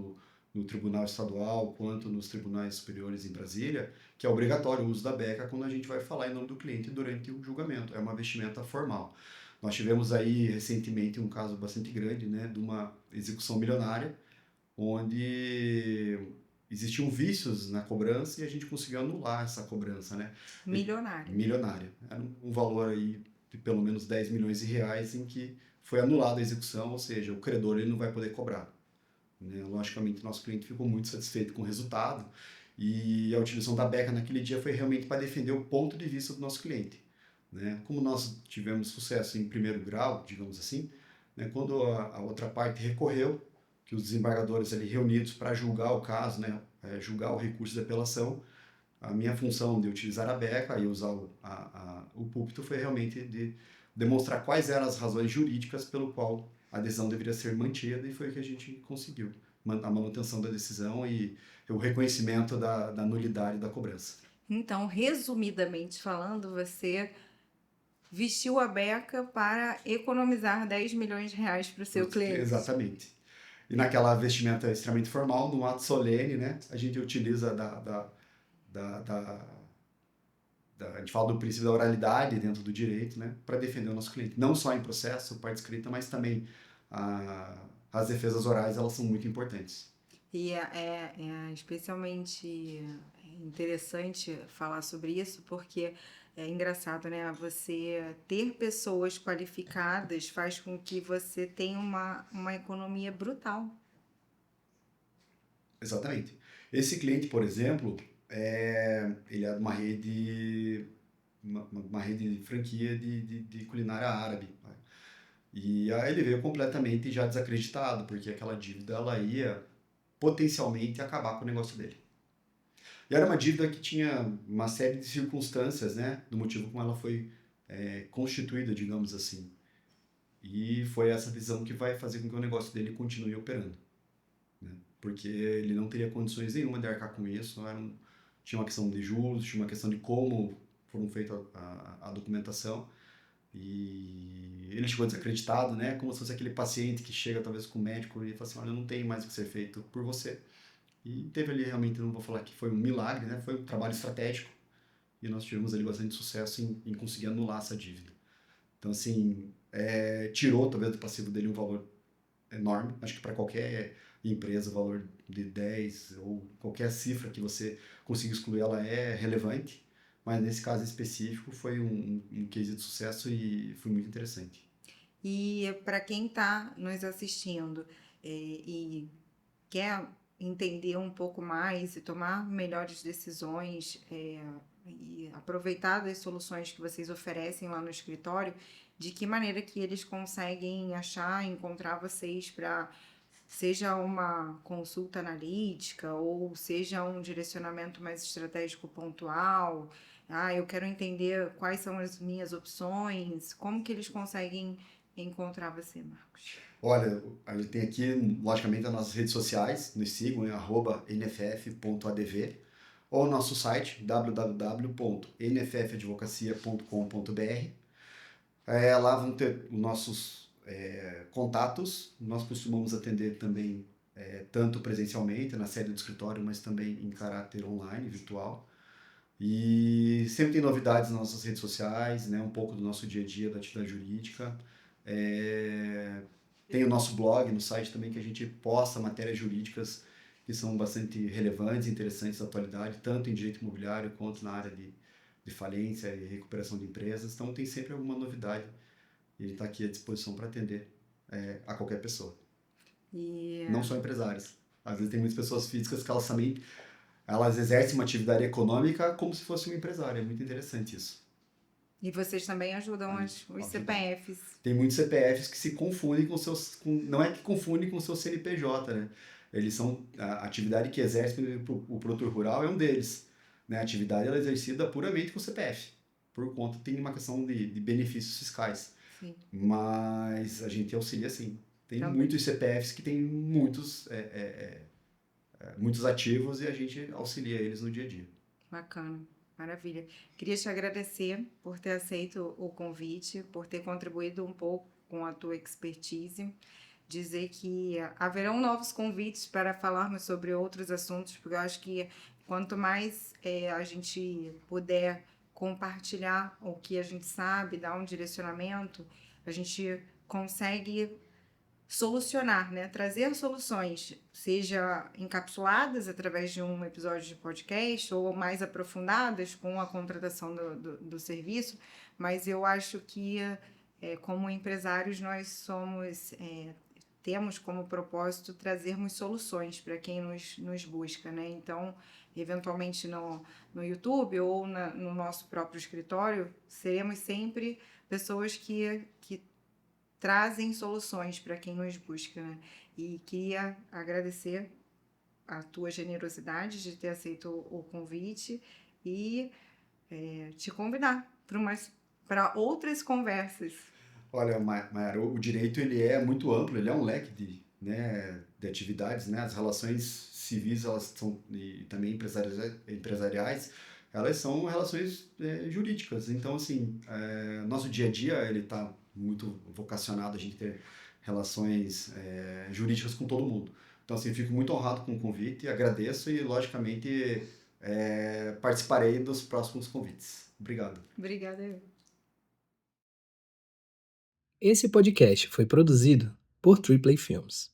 no Tribunal Estadual quanto nos tribunais superiores em Brasília, que é obrigatório o uso da beca quando a gente vai falar em nome do cliente durante o julgamento. É uma vestimenta formal. Nós tivemos aí recentemente um caso bastante grande, né, de uma execução milionária, onde existiam vícios na cobrança e a gente conseguiu anular essa cobrança, né? Milionária. Milionária. Era um valor aí de pelo menos 10 milhões de reais em que foi anulada a execução, ou seja, o credor ele não vai poder cobrar, né? Logicamente, nosso cliente ficou muito satisfeito com o resultado e a utilização da Beca naquele dia foi realmente para defender o ponto de vista do nosso cliente, né? Como nós tivemos sucesso em primeiro grau, digamos assim, né? Quando a outra parte recorreu, que os desembargadores ali reunidos para julgar o caso, né? Julgar o recurso de apelação, a minha função de utilizar a Beca e usar o púlpito foi realmente de demonstrar quais eram as razões jurídicas pelo qual a decisão deveria ser mantida e foi o que a gente conseguiu, a manutenção da decisão e o reconhecimento da nulidade da cobrança. Então, resumidamente falando, você vestiu a beca para economizar 10 milhões de reais para o seu cliente. Exatamente. E naquela vestimenta extremamente formal, num ato solene, né, a gente utiliza a gente fala do princípio da oralidade dentro do direito, né, para defender o nosso cliente. Não só em processo, parte escrita, mas também as defesas orais, elas são muito importantes. E é especialmente interessante falar sobre isso, porque é engraçado, né? Você ter pessoas qualificadas faz com que você tenha uma economia brutal. Exatamente. Esse cliente, por exemplo, ele é de uma rede de franquia de culinária árabe, né? E aí ele veio completamente já desacreditado, porque aquela dívida ela ia potencialmente acabar com o negócio dele. E era uma dívida que tinha uma série de circunstâncias, né, do motivo como ela foi constituída, digamos assim. E foi essa visão que vai fazer com que o negócio dele continue operando, né? Porque ele não teria condições nenhuma de arcar com isso, tinha uma questão de juros, tinha uma questão de como foram feita a documentação, e ele chegou desacreditado, né, como se fosse aquele paciente que chega talvez com o médico e fala assim, olha, não tem mais o que ser feito por você. E teve ali realmente, não vou falar que foi um milagre, né, foi um trabalho estratégico, e nós tivemos ali bastante sucesso em conseguir anular essa dívida. Então, assim, tirou talvez do passivo dele um valor enorme. Acho que para qualquer empresa, o valor de 10 ou qualquer cifra que você consiga excluir, ela é relevante. Mas nesse caso específico foi um case de sucesso e foi muito interessante. E para quem está nos assistindo e quer entender um pouco mais e tomar melhores decisões e aproveitar das soluções que vocês oferecem lá no escritório, de que maneira que eles conseguem achar, encontrar vocês para seja uma consulta analítica ou seja um direcionamento mais estratégico pontual. Eu quero entender quais são as minhas opções. Como que eles conseguem encontrar você, Marcos? Olha, a gente tem aqui, logicamente, as nossas redes sociais, nos sigam em @nff.adv ou nosso site www.nffadvocacia.com.br. Lá vão ter os nossos contatos. Nós costumamos atender também tanto presencialmente na sede do escritório, mas também em caráter online, virtual. E sempre tem novidades nas nossas redes sociais, né? Um pouco do nosso dia a dia da atividade jurídica. Tem o nosso blog no site também que a gente posta matérias jurídicas que são bastante relevantes e interessantes da atualidade, tanto em direito imobiliário quanto na área de falência e recuperação de empresas. Então tem sempre alguma novidade e a gente está aqui à disposição para atender a qualquer pessoa. Não só empresários. Às vezes tem muitas pessoas físicas que elas exercem uma atividade econômica como se fosse um empresário. É muito interessante isso. E vocês também ajudam os CPFs. Tem muitos CPFs que se confundem com seus... não é que confundem com o seu CNPJ, né? Eles são... A atividade que exercem o produtor rural é um deles, né? A atividade ela é exercida puramente com o CPF. Por conta, tem uma questão de benefícios fiscais. Sim. Mas a gente auxilia sim. Tem Também. muitos CPFs que têm muitos ativos e a gente auxilia eles no dia a dia. Bacana, maravilha. Queria te agradecer por ter aceito o convite, por ter contribuído um pouco com a tua expertise, dizer que haverão novos convites para falarmos sobre outros assuntos, porque eu acho que quanto mais a gente puder compartilhar o que a gente sabe, dar um direcionamento, a gente consegue solucionar, né? Trazer soluções, seja encapsuladas através de um episódio de podcast ou mais aprofundadas com a contratação do serviço, mas eu acho que, como empresários, nós temos como propósito trazermos soluções para quem nos busca, né? Então, eventualmente no YouTube ou no nosso próprio escritório, seremos sempre pessoas que trazem soluções para quem nos busca, né? E queria agradecer a tua generosidade de ter aceito o convite e te convidar para outras conversas. Olha, Mayara, o direito ele é muito amplo, ele é um leque de atividades, né? As relações civis, elas são, e também empresariais, elas são relações jurídicas. Então, assim, nosso dia a dia, ele está muito vocacionado a gente ter relações jurídicas com todo mundo. Então, assim, fico muito honrado com o convite, agradeço e, logicamente, participarei dos próximos convites. Obrigado. Obrigada. Esse podcast foi produzido por Triplay Films.